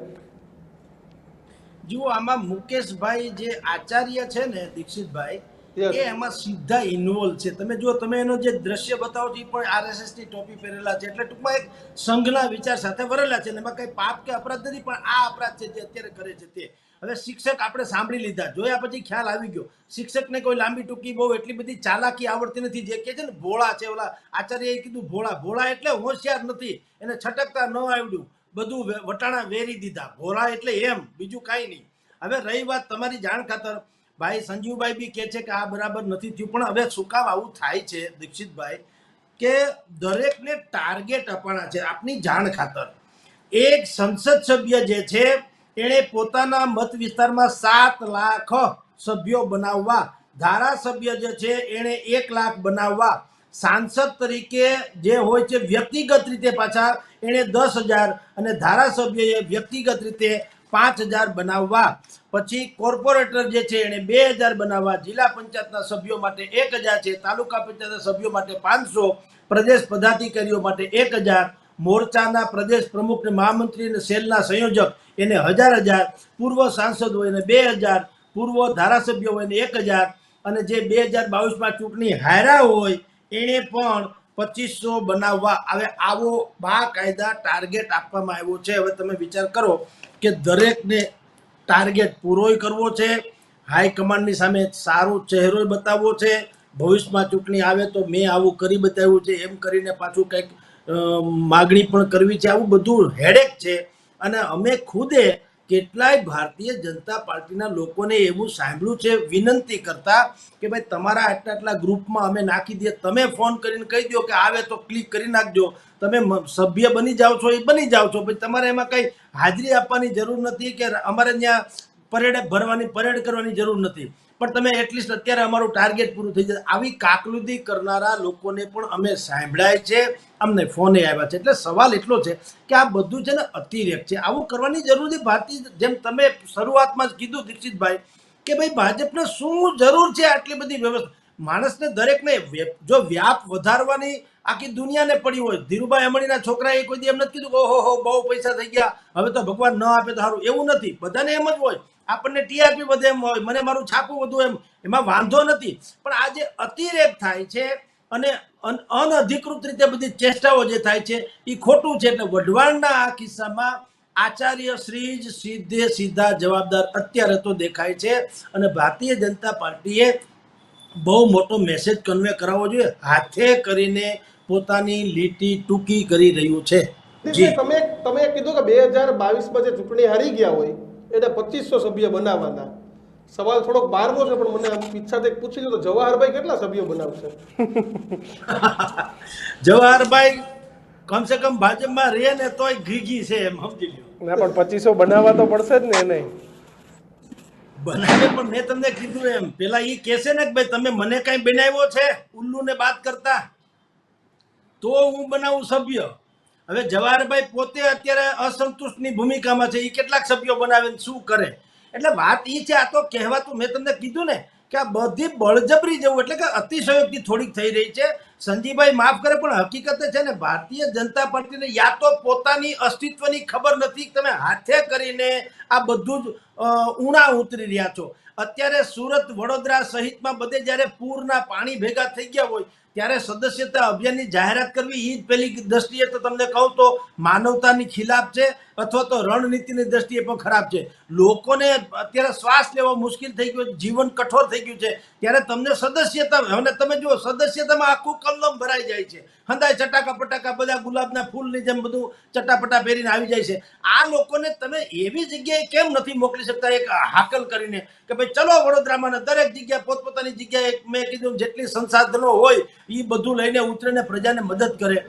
જુઓ, આમાં મુકેશભાઈ જે આચાર્ય છે ને, દીક્ષિતભાઈ, Yes. એ એમાં સીધા ઇન્વોલ્વ છે. તમે જો, તમે એનો જે દ્રશ્ય બતાવો છો એ પણ RSS ની ટોપી પહેરેલા છે, એટલે ટૂંકમાં એક સંઘના વિચાર સાથે વરેલા છે. એમાં કઈ પાપ કે અપરાધ નથી, પણ આ અપરાધ છે જે અત્યારે કરે છે તે. હવે શિક્ષક આપણે સાંભળી લીધા, જોયા પછી ખ્યાલ આવી ગયો. શિક્ષકને કોઈ લાંબી ટૂંકી બહુ એટલી બધી ચાલાકી આવડતી નથી. જે કે છે ને ભોળા છે, ઓલા આચાર્યએ કીધું ભોળા. ભોળા એટલે હોશિયાર નથી, એને છટકતા ન આવડ્યું, બધું વટાણા વેરી દીધા. ભોળા એટલે એમ, બીજું કાંઈ નહીં. હવે રહી વાત તમારી જાણ ખાતર, ભાઈ સંજીવભાઈ બી કહે છે કે આ બરાબર નથી થયું, પણ હવે શું કામ આવું થાય છે દીક્ષિતભાઈ, કે દરેકને ટાર્ગેટ આપવાના છે. આપની જાણ ખાતર, એક સંસદ સભ્ય જે છે એણે પોતાના મત વિસ્તારમાં 7 લાખ સભ્યો બનાવવા, ધારાસભ્ય જે છે એણે 1 લાખ બનાવવા, સાંસદ તરીકે જે હોય છે વ્યક્તિગત રીતે પાછા એણે 10,000 અને ધારાસભ્યએ વ્યક્તિગત રીતે 5,000 બનાવવા, પછી કોર્પોરેટર જે છે એને 2,000 બનાવવા, જિલ્લા પંચાયતના સભ્યો માટે 1,000 છે, તાલુકા પંચાયતના સભ્યો માટે 500, પ્રદેશ પદાધિકારીઓ માટે 1,000, મોરચાના પ્રદેશ પ્રમુખ ને મહામંત્રી અને સેલના સંયોજક એને 1,000, પૂર્વ સાંસદ હોય એને 2,000, પૂર્વ ધારાસભ્ય હોય એને 1,000, અને જે 2022માં ચૂંટણી હાર્યા હોય એને પણ 2,500 બનાવવા. હવે આવો બાકાયદા ટાર્ગેટ આપવામાં આવ્યો છે. હવે તમે વિચાર કરો કે દરેકને ટાર્ગેટ પૂરોય કરવો છે, હાઈકમાન્ડની સામે સારો ચહેરો બતાવવો છે, ભવિષ્યમાં ચૂંટણી આવે તો મેં આવું કરી બતાવ્યું છે એમ કરીને પાછું કંઈક માગણી પણ કરવી છે. આવું બધું હેડેક છે. અને અમે ખુદે કેટલાય ભારતીય જનતા પાર્ટીના લોકોને એવું સાંભળ્યું છે વિનંતી કરતા કે ભાઈ તમારા આટલા ગ્રુપમાં અમે નાખી દઈએ, તમે ફોન કરીને કહી દો કે આવે તો ક્લિક કરી નાખજો, તમે સભ્ય બની જાઓ છો એ બની જાઓ છો, પછી તમારે એમાં કંઈ હાજરી આપવાની જરૂર નથી કે અમારે ત્યાં પરેડ કરવાની જરૂર નથી, પણ તમે એટલીસ્ટ અત્યારે અમારું ટાર્ગેટ પૂરું થઈ જાય. આવી કાકલુદી કરનારા લોકોને પણ અમે સાંભળાય છે, અમને ફોને આવ્યા છે. એટલે સવાલ એટલો છે કે આ બધું છે ને અતિરેક છે, આવું કરવાની જરૂર નથી. ભારતીય, જેમ તમે શરૂઆતમાં જ કીધું દીક્ષિતભાઈ, કે ભાઈ ભાજપને શું જરૂર છે આટલી બધી વ્યવસ્થા? માણસને દરેકને જો વ્યાપ વધારવાની આખી દુનિયાને પડી હોય, ધીરુભાઈ અંબાણીના છોકરાએ કોઈ દી એમ નથી કીધું ઓહો હો બહુ પૈસા થઈ ગયા, હવે તો ભગવાન ન આપે તો સારું, એવું નથી. બધાને એમ જ હોય, આપણને ટીઆરપી વધે એમ હોય, મને મારું છાપું વધુ એમ, એમાં વાંધો નથી. પણ આ જે અતિરેક થાય છે અને અનઅધિકૃત રીતે બધી ચેષ્ટાઓ જે થાય છે એ ખોટું છે. એટલે વઢવાણના આ કિસ્સામાં આચાર્ય શ્રી જ સીધા જવાબદાર અત્યારે તો દેખાય છે. અને ભારતીય જનતા પાર્ટીએ બહુ મોટો મેસેજ કન્વે કરાવવો જોઈએ, હાથે કરીને પોતાની લીટી ટૂંકી કરી રહ્યું છે. જી, તમે કીધું કે 2022માં જે ચૂંટણી હારી ગયા હોય એને 2,500 સભ્ય બનાવવાના. સવાલ થોડોક બહારનો છે, પણ મને ઈચ્છાથી પૂછી લો તો જવાહરભાઈ કેટલા સભ્યો બનાવશે? જવાહરભાઈ કમસે કમ ભાજપમાં રહે ને તોય ઘીઘી છે એમ સમજી લો. ના, પણ 2,500 બનાવવા તો પડશે જ ને એને. બનાવે, પણ મેં તમને કીધું એમ, પેલા ઈ કહેશે ને કે ભાઈ તમે મને કઈ બનાવ્યો છે ઉલ્લુ ને બાત કરતા, તો હું બનાવું સભ્ય. હવે જવાહરભાઈ પોતે અત્યારે અસંતુષ્ટની ભૂમિકામાં છે. એ કેટલાક સભ્યો બનાવે ને શું કરે. એટલે વાત એ છે, આ તો કહેવાતું મેં તમને કીધું ને કે આ બધી બળજબરી જેવું, એટલે કે અતિશયોક્તિ થોડીક થઈ રહી છે. સંજીભાઈ માફ કરે પણ હકીકત છે ને, ભારતીય જનતા પાર્ટીને યા તો પોતાની અસ્તિત્વની ખબર નથી, તમે હાથે કરીને આ બધું જ ઉણા ઉતરી રહ્યા છો. અત્યારે સુરત, વડોદરા સહિતમાં બધે જ્યારે પૂરના પાણી ભેગા થઈ ગયા હોય ત્યારે સદસ્યતા અભિયાનની જાહેરાત કરવી એ જ પેલી દ્રષ્ટિએ તો તમને કહું તો માનવતાની ખિલાફ છે, અથવા તો રણનીતિની દ્રષ્ટિએ પણ ખરાબ છે. લોકોને અત્યારે શ્વાસ લેવો મુશ્કેલ થઈ ગયો, જીવન કઠોર થઈ ગયું છે, ત્યારે તમને સદસ્યતા, અને તમે જુઓ સદસ્યતામાં આખું કલમ ભરાઈ જાય છે, હંધાય ચટાકા પટાકા બધા ગુલાબના ફૂલની જેમ બધું ચટાપટા પહેરીને આવી જાય છે. આ લોકોને તમે એવી જગ્યાએ કેમ નથી મોકલી શકતા એક હાકલ કરીને કે ભાઈ ચલો વડોદરામાં દરેક જગ્યાએ પોતપોતાની જગ્યાએ, મેં કીધું જેટલી સંસાધનો હોય એ બધું લઈને ઉતરીને પ્રજાને મદદ કરે.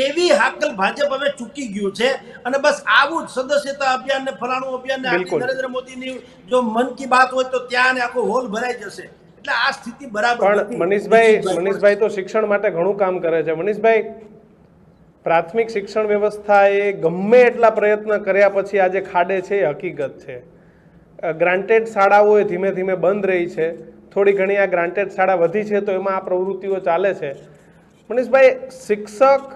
એવી હાકલ ભાજપ હવે ચૂકી ગયું છે. અને બસ આવું જ સદસ્યતા અભિયાન ને ફલાણું અભિયાન ને નરેન્દ્ર મોદીની જો મન કી બાત હોય તો ત્યાં ને આખો હોલ ભરાઈ જશે. એટલે આ સ્થિતિ બરાબર નથી. મનીષભાઈ તો શિક્ષણ માટે ઘણું કામ કરે છે. મનીષભાઈ, પ્રાથમિક શિક્ષણ વ્યવસ્થાએ ગમે એટલા પ્રયત્ન કર્યા પછી આજે ખાડે છે એ હકીકત છે. ગ્રાન્ટેડ શાળાઓ ધીમે ધીમે બંધ રહી છે. થોડી ઘણી આ ગ્રાન્ટેડ શાળા વધી છે તો એમાં આ પ્રવૃત્તિઓ ચાલે છે. મનીષભાઈ, શિક્ષક,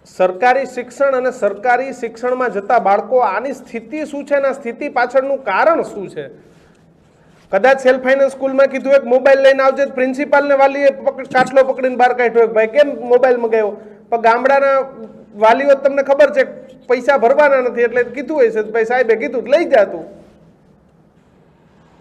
સરકારી શિક્ષણ અને સરકારી શિક્ષણમાં જતા બાળકો, આની સ્થિતિ શું છે અને આ સ્થિતિ પાછળનું કારણ શું છે? કદાચ સેલ્ફ ફાઇનાન્સ સ્કૂલમાં કીધું એક મોબાઈલ લઈને આવજે, પ્રિન્સિપાલને વાલીએ કાટલો પકડીને બહાર કાઢ્યો કે ભાઈ કેમ મોબાઈલ મગાવ્યો, પણ ગામડાના વાલીઓ તમને ખબર છે પૈસા ભરવાના નથી એટલે કીધું હોય છે ભાઈ સાહેબે કીધું લઈ જા તું.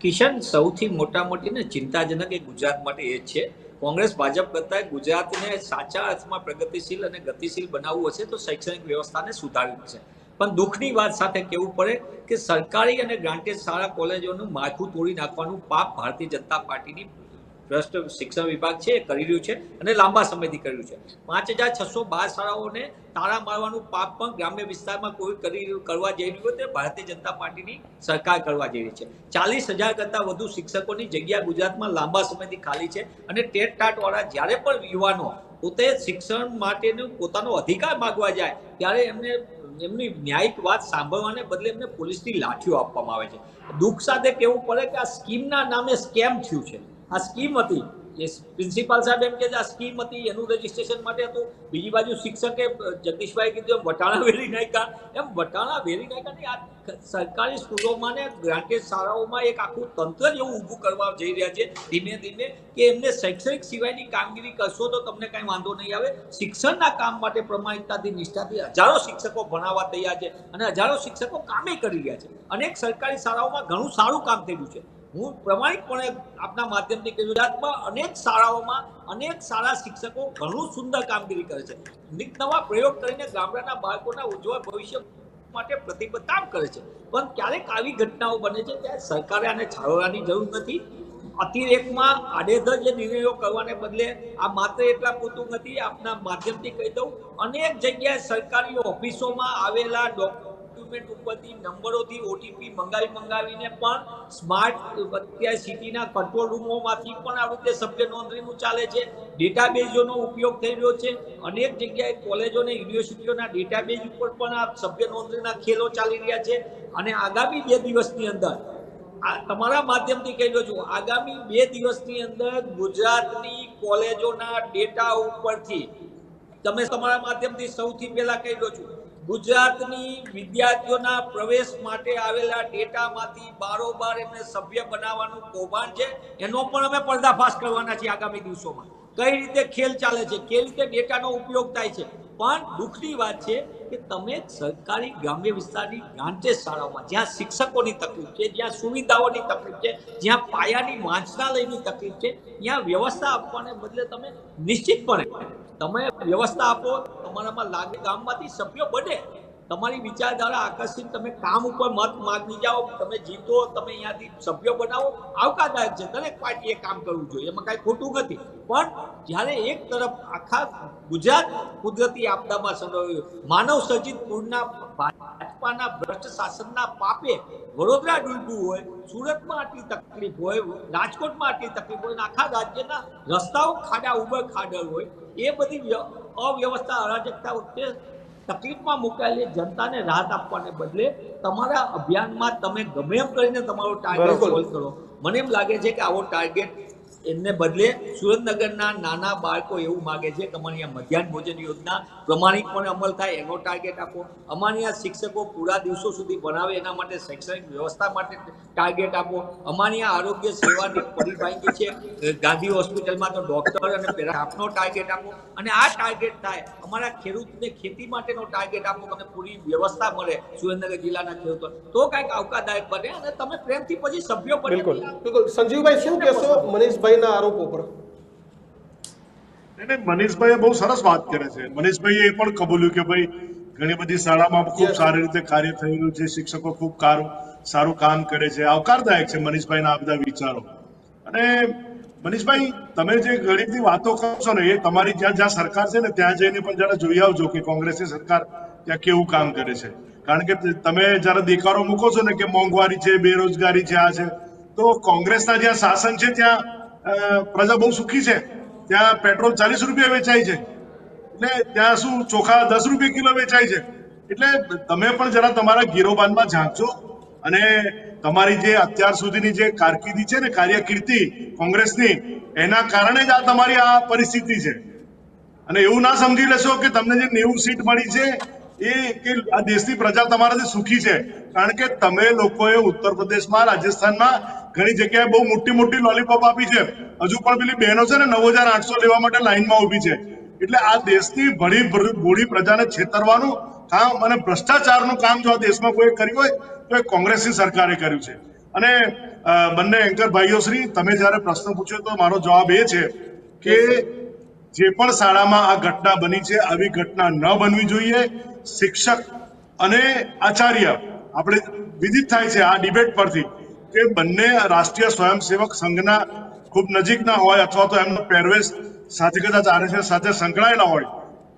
કિશન, સૌથી મોટી ને ચિંતાજનક એ ગુજરાત માટે એ જ છે. કોંગ્રેસ ભાજપ કરતા ગુજરાતને સાચા અર્થમાં પ્રગતિશીલ અને ગતિશીલ બનાવવું હશે તો શૈક્ષણિક વ્યવસ્થાને સુધારવી છે. પણ દુઃખની વાત સાથે કહેવું પડે કે સરકારી અને ગ્રાન્ટેડ શાળા કોલેજોનું માળખું તોડી નાખવાનું પાપ ભારતીય જનતા પાર્ટીની ભ્રષ્ટ શિક્ષણ વિભાગ છે એ કરી રહ્યું છે અને લાંબા સમયથી કર્યું છે. 5612 શાળાઓને તાળા મારવાનું પાપ પણ ગ્રામ્ય વિસ્તારમાં કોઈ કરવા જઈ રહ્યું તે ભારતીય જનતા પાર્ટીની સરકાર કરવા જઈ રહી છે. 40,000 કરતાં વધુ શિક્ષકોની જગ્યા ગુજરાતમાં લાંબા સમયથી ખાલી છે અને ટેટ ટાટ વાળા જ્યારે પણ યુવાનો પોતે શિક્ષણ માટેનો પોતાનો અધિકાર માગવા જાય ત્યારે એમની ન્યાયિક વાત સાંભળવાને બદલે એમને પોલીસની લાઠીઓ આપવામાં આવે છે. દુઃખ સાથે કહેવું પડે કે આ સ્કીમના નામે સ્કેમ થયું છે. આ સ્કીમ હતી, એ પ્રિન્સિપાલ સાહેબ એમ કે આ સ્કીમ હતી, એનું રજીસ્ટ્રેશન માટે હતું. બીજી બાજુ શિક્ષકે જગદીશભાઈ કીધું એમ વટાણા વેરી નાખ્યા, એમ વટાણા વેરી નાખ્યા. આ સરકારી સ્કૂલોમાં ને ગ્રાન્ટેડ શાળાઓમાં એક આખું તંત્ર જ એવું ઊભું કરવા જઈ રહ્યા છે ધીમે ધીમે કે એમને શૈક્ષણિક સિવાયની કામગીરી કરશો તો તમને કાંઈ વાંધો નહીં આવે. શિક્ષણના કામ માટે પ્રમાણિકતાથી, નિષ્ઠાથી હજારો શિક્ષકો ભણાવવા તૈયાર છે અને હજારો શિક્ષકો કામે કરી રહ્યા છે. અનેક સરકારી શાળાઓમાં ઘણું સારું કામ થઈ રહ્યું છે. હું પ્રમાણિકપણે આપના માધ્યમથી કહ્યું, ગુજરાતમાં અનેક શાળાઓમાં અનેક સારા શિક્ષકો ઘણું સુંદર કામગીરી કરે છે. નવા પ્રયોગ કરીને ગામડાના બાળકોના ઉજ્જવળ ભવિષ્ય માટે પ્રતિબદ્ધ કામ કરે છે. પણ ક્યારેક આવી ઘટનાઓ બને છે ત્યારે સરકારે આને છાળવાની જરૂર નથી. અતિરેકમાં આડેધડ જે નિર્ણયો કરવાને બદલે આ માત્ર એટલા પૂરતું નથી. આપના માધ્યમથી કહી દઉં, અનેક જગ્યાએ સરકારી ઓફિસોમાં આવેલા ડોક્યુમેન્ટ ઉપરથી નંબરોથી ઓટીપી મંગાવીને પણ સ્માર્ટ અત્યારે સિટીના કંટ્રોલ રૂમોમાંથી પણ આ રીતે સભ્ય નોંધણીનું ચાલે છે. ડેટાબેઝોનો ઉપયોગ થઈ રહ્યો છે. અનેક જગ્યાએ કોલેજો અને યુનિવર્સિટીઓના ડેટાબેઝ ઉપર પણ આ સભ્ય નોંધણીના ખેલો ચાલી રહ્યા છે. અને આગામી 2 દિવસની અંદર તમારા માધ્યમથી કહી દઉં છું, આગામી 2 દિવસની અંદર ગુજરાતની કોલેજોના ડેટા ઉપરથી તમે તમારા માધ્યમથી સૌથી પહેલા કહી દઉં છું, ગુજરાતની વિદ્યાર્થીઓના પ્રવેશ માટે આવેલા ડેટામાંથી બારોબાર એમને સભ્ય બનાવવાનું કૌભાંડ છે. એનો પણ અમે પર્દાફાશ કરવાના છીએ આગામી દિવસોમાં. કઈ રીતે ખેલ ચાલે છે, કઈ રીતે ડેટાનો ઉપયોગ થાય છે. પણ દુઃખની વાત છે કે તમે સરકારી ગ્રામ્ય વિસ્તારની ગ્રાન્ટેડ શાળાઓમાં જ્યાં શિક્ષકોની તકલીફ છે, જ્યાં સુવિધાઓની તકલીફ છે, જ્યાં પાયાની વાંચનાલયની તકલીફ છે, ત્યાં વ્યવસ્થા આપવાને બદલે તમે નિશ્ચિતપણે તમે વ્યવસ્થા આપો, તમારામાં લાગે, ગામમાંથી સભ્યો બને, તમારી વિચારધારા આકર્ષિત, તમે કામ ઉપર મત માગી જાઓ, તમે જીતો, તમે અહીંયાથી સભ્યો બનાવો, આવકારદાયક છે. દરેક પાર્ટીએ કામ કરવું જોઈએ, એમાં કાંઈ ખોટું નથી. પણ જ્યારે એક તરફ આખા ગુજરાત કુદરતી આપદામાં સંડોવાયું, માનવ સર્જિત પૂરના ભાજપાના ભ્રષ્ટ શાસનના પાપે વડોદરા ડૂબવું હોય, સુરતમાં આટલી તકલીફ હોય, રાજકોટમાં આટલી તકલીફ હોય, આખા રાજ્યના રસ્તાઓ ખાડા ઉબર ખાડલ હોય, એ બધી અવ્યવસ્થા અરાજકતા વખતે તકલીફમાં મુકાયેલી જનતાને રાહત આપવાને બદલે તમારા અભિયાનમાં તમે ગમે એમ કરીને તમારો ટાર્ગેટ સોલ્વ કરો. મને એમ લાગે છે કે આવો ટાર્ગેટ એને બદલે સુરેન્દ્રનગરના નાના બાળકો એવું માગે છે કે અમારી આ મધ્યાહન ભોજન યોજના પ્રમાણિકપણે અમલ થાય એનો ટાર્ગેટ આપો. અમારી આ શિક્ષકો પૂરા દિવસો સુધી ભણાવે એના માટે શૈક્ષણિક વ્યવસ્થા માટે ટાર્ગેટ આપો. અમારી આ આરોગ્ય સેવાની પરિભાંગી છે ગાંધી હોસ્પિટલમાં તો ડોક્ટર અને સ્ટાફનો ટાર્ગેટ આપો. અને આ ટાર્ગેટ થાય અમારા ખેડૂતને ખેતી માટેનો ટાર્ગેટ આપો અને પૂરી વ્યવસ્થા મળે સુરેન્દ્રનગર જિલ્લાના ખેડૂતો તો કંઈક આવકારદાયક બને અને તમે પ્રેમથી પછી સભ્યો પણ બિલકુલ. સંજીવભાઈ શું કહેશો મનીષભાઈના આરોપો પર? મનીષભાઈએ બહુ સરસ વાત કરે છે. મનીષભાઈએ એ પણ કબૂલ્યું કે ભાઈ ઘણી બધી શાળામાં ખૂબ સારી રીતે કાર્ય થયેલું છે, શિક્ષકો ખૂબ સારું કામ કરે છે, આવકારદાયક છે મનીષભાઈના આ બધા વિચારો. અને મનીષભાઈ તમે જે ઘણી બધી વાતો કરો છો ને એ તમારી જ્યાં સરકાર છે ને ત્યાં જઈને પણ જરા જોઈ આવજો કે કોંગ્રેસની સરકાર ત્યાં કેવું કામ કરે છે. કારણ કે તમે જયારે દેખાડો મૂકો છો ને કે મોંઘવારી છે, બેરોજગારી છે, આ છે, તો કોંગ્રેસના જ્યાં શાસન છે ત્યાં પ્રજા બહુ સુખી છે. ત્યાં પેટ્રોલ 40 રૂપિયા વેચાય છે, એટલે ત્યાં શું ચોખા 10 રૂપિયા કિલો વેચાય છે. એટલે તમે પણ જરા તમારા ગીરોબાનમાં ઝાંકજો અને તમારી જે અત્યાર સુધીની જે કારકિર્દી છે ને કાર્યકીર્તિ કોંગ્રેસની એના કારણે જ આ તમારી આ પરિસ્થિતિ છે. અને એવું ના સમજી લેશો કે તમને જે 90 સીટ મળી છે એ કે આ દેશની પ્રજા તમારાથી સુખી છે. કારણ કે તમે લોકોએ ઉત્તર પ્રદેશમાં, રાજસ્થાનમાં ઘણી જગ્યાએ બહુ મોટી લોલીપોપ આપી છે. હજુ પણ પેલી બહેનો છે ને 9,800 લેવા માટે લાઈનમાં ઊભી છે. એટલે આ દેશની ભોળી પ્રજાને છેતરવાનું કામ અને ભ્રષ્ટાચારનું કામ જો આ દેશમાં કોઈ કર્યું હોય તો એ કોંગ્રેસની સરકારે કર્યું છે. અને બંને એન્કર ભાઈઓ શ્રી તમે જયારે પ્રશ્ન પૂછ્યો તો મારો જવાબ એ છે કે જે પણ શાળામાં આ ઘટના બની છે આવી ઘટના ન બનવી જોઈએ. શિક્ષક અને આચાર્ય આપણે વિદિત થાય છે આ ડિબેટ પરથી કે બંને રાષ્ટ્રીય સ્વયંસેવક સંઘના ખૂબ નજીકના હોય અથવા તો એમનો પહેરવેશ સાથે કદાચ આરએસએસ સાથે સંકળાયેલા હોય,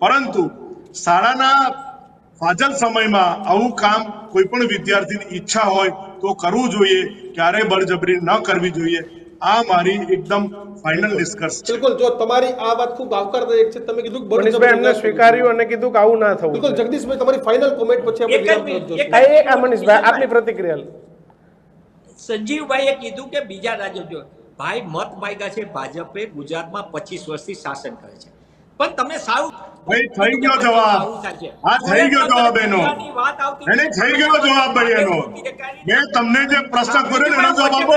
પરંતુ શાળાના ફાજલ સમયમાં આવું કામ કોઈ પણ વિદ્યાર્થીની ઈચ્છા હોય તો કરવું જોઈએ, ક્યારેય બળજબરી ન કરવી જોઈએ. આ મારી એકદમ ફાઇનલ નિષ્કર્ષ છે. બિલકુલ. જો તમારી આ વાત ખૂબ આવકારદાયક છે. તમે કીધું મનીષભાઈ એમને સ્વીકાર્યું અને કીધું કે આવું ના થવું. બિલકુલ. જગદીશભાઈ તમારી ફાઇનલ કોમેન્ટ પછી આપણે વિરામ તરફ જઈશું. મનીષભાઈ આપની પ્રતિક્રિયા. સંજીવભાઈએ કીધું કે બીજા રાજ્યો ભાઈ મત માંગ્યા છે ભાજપે ગુજરાતમાં 25 વર્ષથી શાસન કરે છે, પણ તમે સારું ભાઈ થઈ ગયો જવાબ. આ થઈ ગયો જવાબ એનો. એને થઈ ગયો જવાબ ભાઈ એનો. મેં તમને જે પ્રશ્ન કર્યો એનો જવાબ આપો.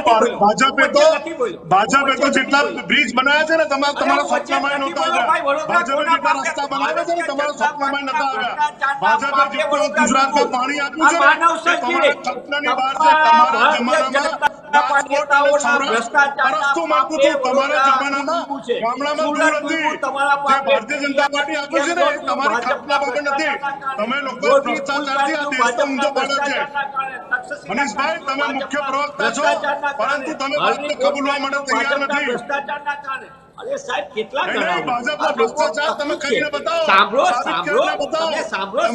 ભાજપે તો જેટલા બ્રિજ બનાવ્યા છે ને તમારા સપનામાં નહોતા આવ્યા. ભાજપે જેટલા રસ્તા બનાવ્યા છે ને તમારા સપનામાં નહોતા આવ્યા. ભાજપે જેટલું ગુજરાતમાં પાણી આપ્યું છે ને તમારા કલ્પનાની બહાર છે. તમારા જમાનામાં રસ્તું મળતું હતું. તમારા જમાનામાં ગામડામાં દૂર હતી. ભારતીય જનતા પાર્ટી આપી છે ને તમારી કલ્પના વગર નથી. તમે લોકો ભ્રષ્ટાચારથી આ દેશનો ઊંધો પાડો છે. મનીષભાઈ તમે મુખ્ય પ્રવક્તા છો, પરંતુ તમે વાતને કબૂલવા માટે તૈયાર નથી. અરે સાહેબ કેટલા ભાજપના ભ્રષ્ટાચાર તમે કરીને બતાવો. સાંભળો સાંભળવા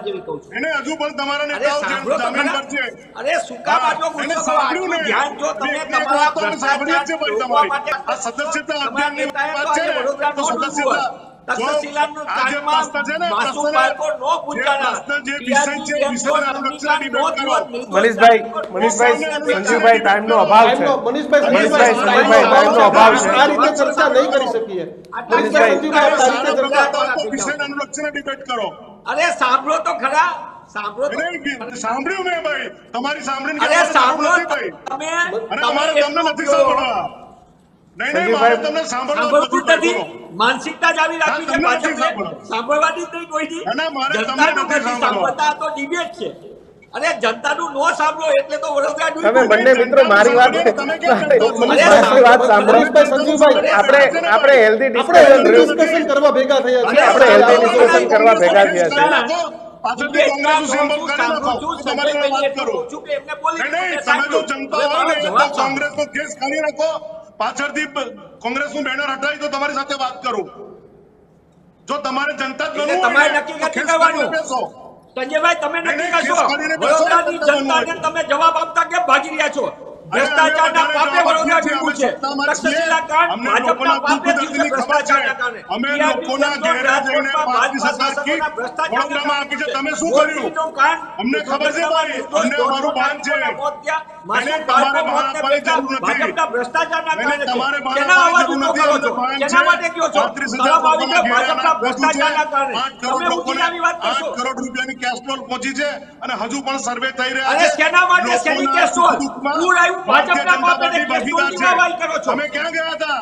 જેવી કહું છું. એને હજુ પણ તમારા નેતાઓ જામીન પર છે. અરે સુકા બાટલો ગુસ્સો કરો. આટલું ધ્યાન જો તમે તમારા ભ્રષ્ટાચાર રોકવા માટે આ સદસ્યતા અભિયાનની વાત છે ને તો સદસ્યતા તક્ષશિલાનું કામમાં માસૂમ બાળકો નો પૂછાના. મનીષભાઈ સંજીવભાઈ ટાઈમનો અભાવ છે. મનીષભાઈ ટાઈમનો અભાવ છે. આ રીતે ચર્ચા નહીં કરી શકીએ. ડિબેટ કરો. અરે સાંભળો તો ખરા. સાંભળ્યું મેં ભાઈ. તમારી સાંભળીને અરે સાંભળો ભાઈ. તમે અને અમારે તમને નથી સાંભળવા. નહીં મારે તમને સાંભળવું નથી. માનસિકતા જ આવી રાખી છે ભાજપને. સાંભળવાની જ નહીં કોઈની. જનતાનું નથી સાંભળતા તો ડિબેટ છે. અરે જનતાનું નો સાંભળો એટલે તો વડોદરા તમે બંને મિત્રો મારી વાત સાંભળો. સંજીવભાઈ આપણે હેલ્ધી ડિસ્કશન કરવા ભેગા થયા છે. આપણે હેલ્ધી ડિસ્કશન કરવા ભેગા થયા છે. પાછળથી કોંગ્રેસ સિમ્બોલ કરી નાખો. તમારી વાત કરો. નહીં તમે જો જનતા હોય ને તો કોંગ્રેસનો કેસ ખાલી રાખો. પાછળથી કોંગ્રેસનું બેનર હટાવી તો તમારી સાથે વાત કરું. જો તમારે જનતા જ બનવું તમારે નક્કી નથી કરવાનું. સંજયભાઈ તમે નક્કી કરશો. વડોદરાની જનતાને તમે જવાબ આપતા કેમ ભાગી રહ્યા છો? ભ્રષ્ટાચારના પાપે વડોદરા ડૂબ્યું છે. તક્ષશિલા કાંડ ભાજપના પાપે થયું છે ભ્રષ્ટાચારના કારણે. અમે લોકોના ઘેરે જઈને ભારતીય સરકાર કી વડોદરામાં આપી છે, તમે શું કર્યું અમને ખબર છે ભાઈ, અમને અમારું ભાન છે. એને તમારે બહાર આપવાની જરૂર નથી. ભાજપના ભ્રષ્ટાચારના કારણે તમારે બહાર કેના અવાજ આપવાની ઉભો જરૂર કરો નથી. છો? કેના માટે કહો છો? 35,000 ભાજપના ભ્રષ્ટાચારના કારણે 8 કરોડ તમે લોકોને ઉજીનાની વાત 8 કરશો. કરોડ રૂપિયાની કેશ ફ્લો પહોંચી છે અને હજુ પણ સર્વે થઈ રહ્યા અરે છે. શેના માટે? શેની લોકોના કેસ સોલ? સુખ-દુઃખમાં પૂર આવ્યું, ભાજપના પાપે ને કેસ ભાગીદાર સોલની છે. વાય કરો છો. તમે ક્યાં ગયા હતા?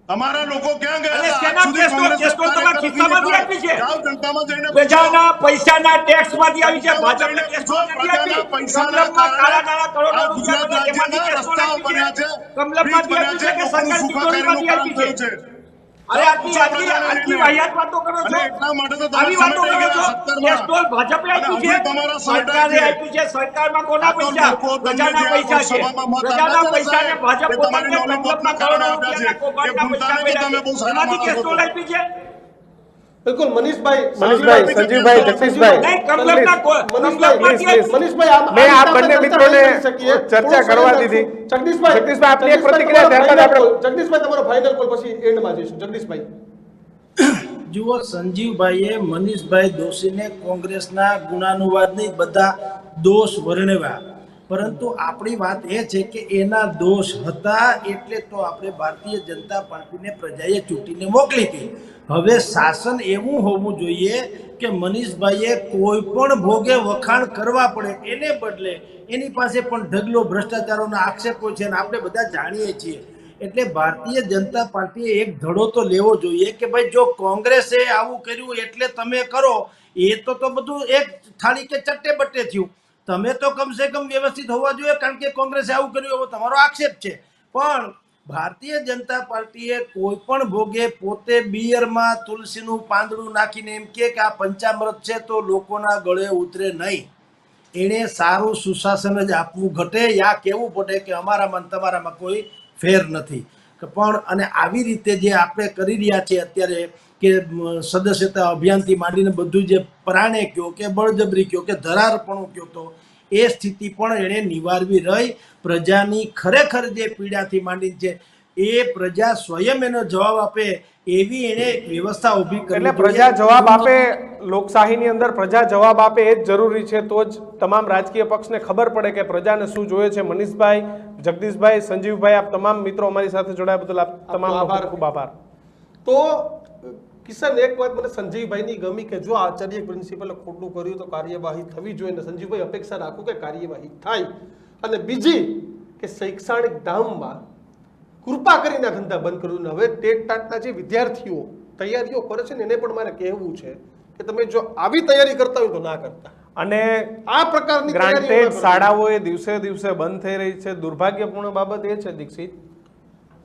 તમારા લોકો ક્યાં ગયા અરે હતા? શેના આજ સુધી કેસ સોલ? કોંગ્રેસ કેસ સોલ તમારા ખિસ્સામાંથી આપી છે. જાઓ જનતામાં જઈને પ્રજાના પૈસાના ટેક્સમાંથી આવી છે. ભાજપને જઈને કેસ પૂછો, સોલ નથી પ્રજાના આપી. પૈસાના કમલમમાં કાળા નાણાં કરોડો આ રૂપિયા ગુજરાત બન્યા, તેમાંથી રાજ્યના કેસ સોલ રસ્તાઓ આપી બન્યા છે. છે, કમલમમાંથી બ્રિજ આપી છે કે લોકોનું સરકારી સુખાકારીનું તિજોરીમાંથી કામ આપી છે. થયું છે. અરે આટલી વાહિયાત વાતો કરો છો. અને એટલા માટે તો તમે આવી વાતો સમેટાઈ કરો ગયા છો. 17 કેસ સોલ ભાજપે અને આપી હજુ છે. તમારા સરકારે સમેટાય છે. આપી છે. સરકારમાં કોના આ તો પૈસા? લોકો તમને પ્રજાના જે પૈસા છે. લોકસભામાં મત પ્રજાના આપ્યા છે ને પૈસાને સાહેબ, ભાજપ એ પોતાને તમારી લોલીપોપના કમલમના કારણે કરોડો આપ્યા છે. રૂપિયાના એ કૌભાંડના ભૂલતા પૈસા નહીં કે તમે બહુ સારા એમાંથી કેસ માણસો સોલ છો. આપી છે. બિલકુલ મનીષભાઈ, મનીષભાઈ, સંજીવભાઈ, જગદીશભાઈ, નહીં, કમલમના મનીષભાઈ, please. મનીષભાઈ, મેં આ વિચાર બંને પર મિત્રોને ચર્ચા કરી શકીએ. ચર્ચા થોડો કરવા સમય દીધી. રાખો. જગદીશભાઈ, જગદીશભાઈ, આપની એક પ્રતિક્રિયા તમારો ત્યારબાદ final આપણે- call. જગદીશભાઈ, તમારો ફાઇનલ કોલ પછી એન્ડમાં જઈશું. જગદીશભાઈ, જુઓ, સંજીવભાઈએ મનીષભાઈ દોશીને કોંગ્રેસના ગુણાનુવાદની બધા દોષ વર્ણવ્યા, પરંતુ આપણી વાત એ છે કે એના દોષ હતા એટલે તો આપણે ભારતીય જનતા પાર્ટીને પ્રજાએ ચૂંટીને મોકલી હતી. હવે શાસન એવું હોવું જોઈએ કે મનીષભાઈએ કોઈ પણ ભોગે વખાણ કરવા પડે એને બદલે એની પાસે પણ ઢગલો ભ્રષ્ટાચારોના આક્ષેપો છે અને આપણે બધા જાણીએ છીએ. એટલે ભારતીય જનતા પાર્ટીએ એક ધડો તો લેવો જોઈએ કે ભાઈ જો કોંગ્રેસે આવું કર્યું એટલે તમે કરો, એ તો બધું એક થાળી કે ચટ્ટે બટ્ટે થયું. તમે તો કમસે કમ વ્યવસ્થિત હોવા જોઈએ કારણ કે કોંગ્રેસે આવું કર્યું એવો તમારો આક્ષેપ છે. પણ ભારતીય જનતા પાર્ટીએ કોઈ પણ ભોગે પોતે બિયરમાં તુલસીનું પાંદડું નાખીને એમ કે આ પંચામૃત છે તો લોકોના ગળે ઉતરે નહીં. એણે સારું સુશાસન જ આપવું ઘટે, યા કહેવું પડે કે અમારામાં તમારામાં કોઈ ફેર નથી. પણ અને આવી રીતે જે આપણે કરી રહ્યા છીએ અત્યારે કે સદસ્યતા અભિયાનથી માંડીને બધું જે પ્રાણે કયો કે બળજબરી કયો કે ધરારપણું કયો તો એ સ્થિતિ પણ એણે નિવારવી રહી. પ્રજાની ખરેખર જે પીડાથી માંડી છે એ પ્રજા સ્વયં એનો જવાબ આપે એવી એણે વ્યવસ્થા ઊભી કરી. એટલે પ્રજા જવાબ આપે, લોકશાહીની અંદર પ્રજા જવાબ આપે એ જ જરૂરી છે, તો જ તમામ રાજકીય પક્ષને ખબર પડે કે પ્રજાને શું જોઈએ છે. મનીષભાઈ, જગદીશભાઈ, સંજીવભાઈ, આપ તમામ મિત્રો અમારી સાથે જોડાયા બદલ આપ તમામનો ખૂબ ખૂબ આભાર. તો કિશન, એક વાત મને સંજીવભાઈની ગમી કે જો આચાર્ય પ્રિન્સિપલે ખોટું કર્યું તો કાર્યવાહી થવી જોઈએ. ને સંજીવભાઈ, અપેક્ષા રાખું કે કાર્યવાહી થાય. અને બીજી કે શૈક્ષણિક ધામમાં કૃપા કરીને ધંધા બંધ કર્યું. હવે ટેટ ટાટના જે વિદ્યાર્થીઓ તૈયારીઓ કરે છે ને એને પણ મારે કહેવું છે કે તમે જો આવી તૈયારી કરતા હોય તો ના કરતા. અને આ પ્રકારની ગ્રાન્ટેડ શાળાઓ એ દિવસે દિવસે બંધ થઈ રહી છે. દુર્ભાગ્યપૂર્ણ બાબત એ છે દીક્ષિત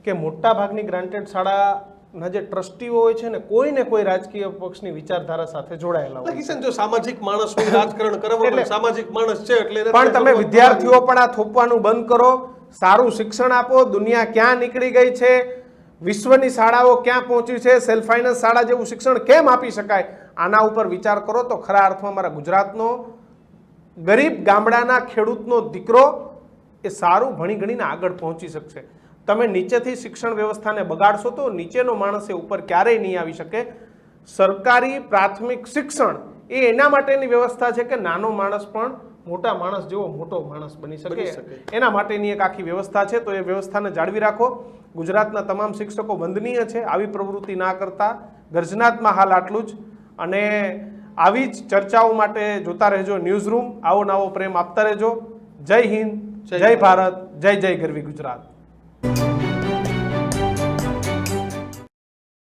કે મોટા ભાગની ગ્રાન્ટેડ શાળાના જે ટ્રસ્ટીઓ હોય છે ને કોઈ રાજકીય પક્ષની વિચારધારા સાથે જોડાયેલા હોય. કિશન, જો સામાજિક માણસ હોય, રાજકારણ કરવાનું સામાજિક માણસ છે એટલે પણ તમે વિદ્યાર્થીઓ પણ આ થોપવાનું બંધ કરો, સારું શિક્ષણ આપો. દુનિયા ક્યાં નીકળી ગઈ છે, વિશ્વની શાળાઓ ક્યાં પહોંચી છે, સેલ્ફ ફાઇનાન્સ શાળા જેવું શિક્ષણ કેમ આપી શકાય, આના ઉપર વિચાર કરો તો ખરા અર્થમાં મારા ગુજરાતનો ગરીબ ગામડાના ખેડૂતનો દીકરો એ સારું ભણી ગણીને આગળ પહોંચી શકશે. તમે નીચેથી શિક્ષણ વ્યવસ્થાને બગાડશો તો નીચેનો માણસ એ ઉપર ક્યારેય નહીં આવી શકે. સરકારી પ્રાથમિક શિક્ષણ એ એના માટેની વ્યવસ્થા છે કે નાનો માણસ પણ મોટા માણસ જેવો મોટો માણસ બની શકે. એના માટેની એક આખી વ્યવસ્થા છે, તો એ વ્યવસ્થાને જાળવી રાખો. ગુજરાતના તમામ શિક્ષકો વંદનીય છે, આવી પ્રવૃત્તિ ના કરતા. ગર્જનાતમાં હાલ આટલું જ. અને આવી જ ચર્ચાઓ માટે જોતા રહેજો ન્યૂઝ રૂમ. આવો નવો પ્રેમ આપતા રહેજો. જય હિન્દ, જય ભારત, જય જય ગરવી ગુજરાત.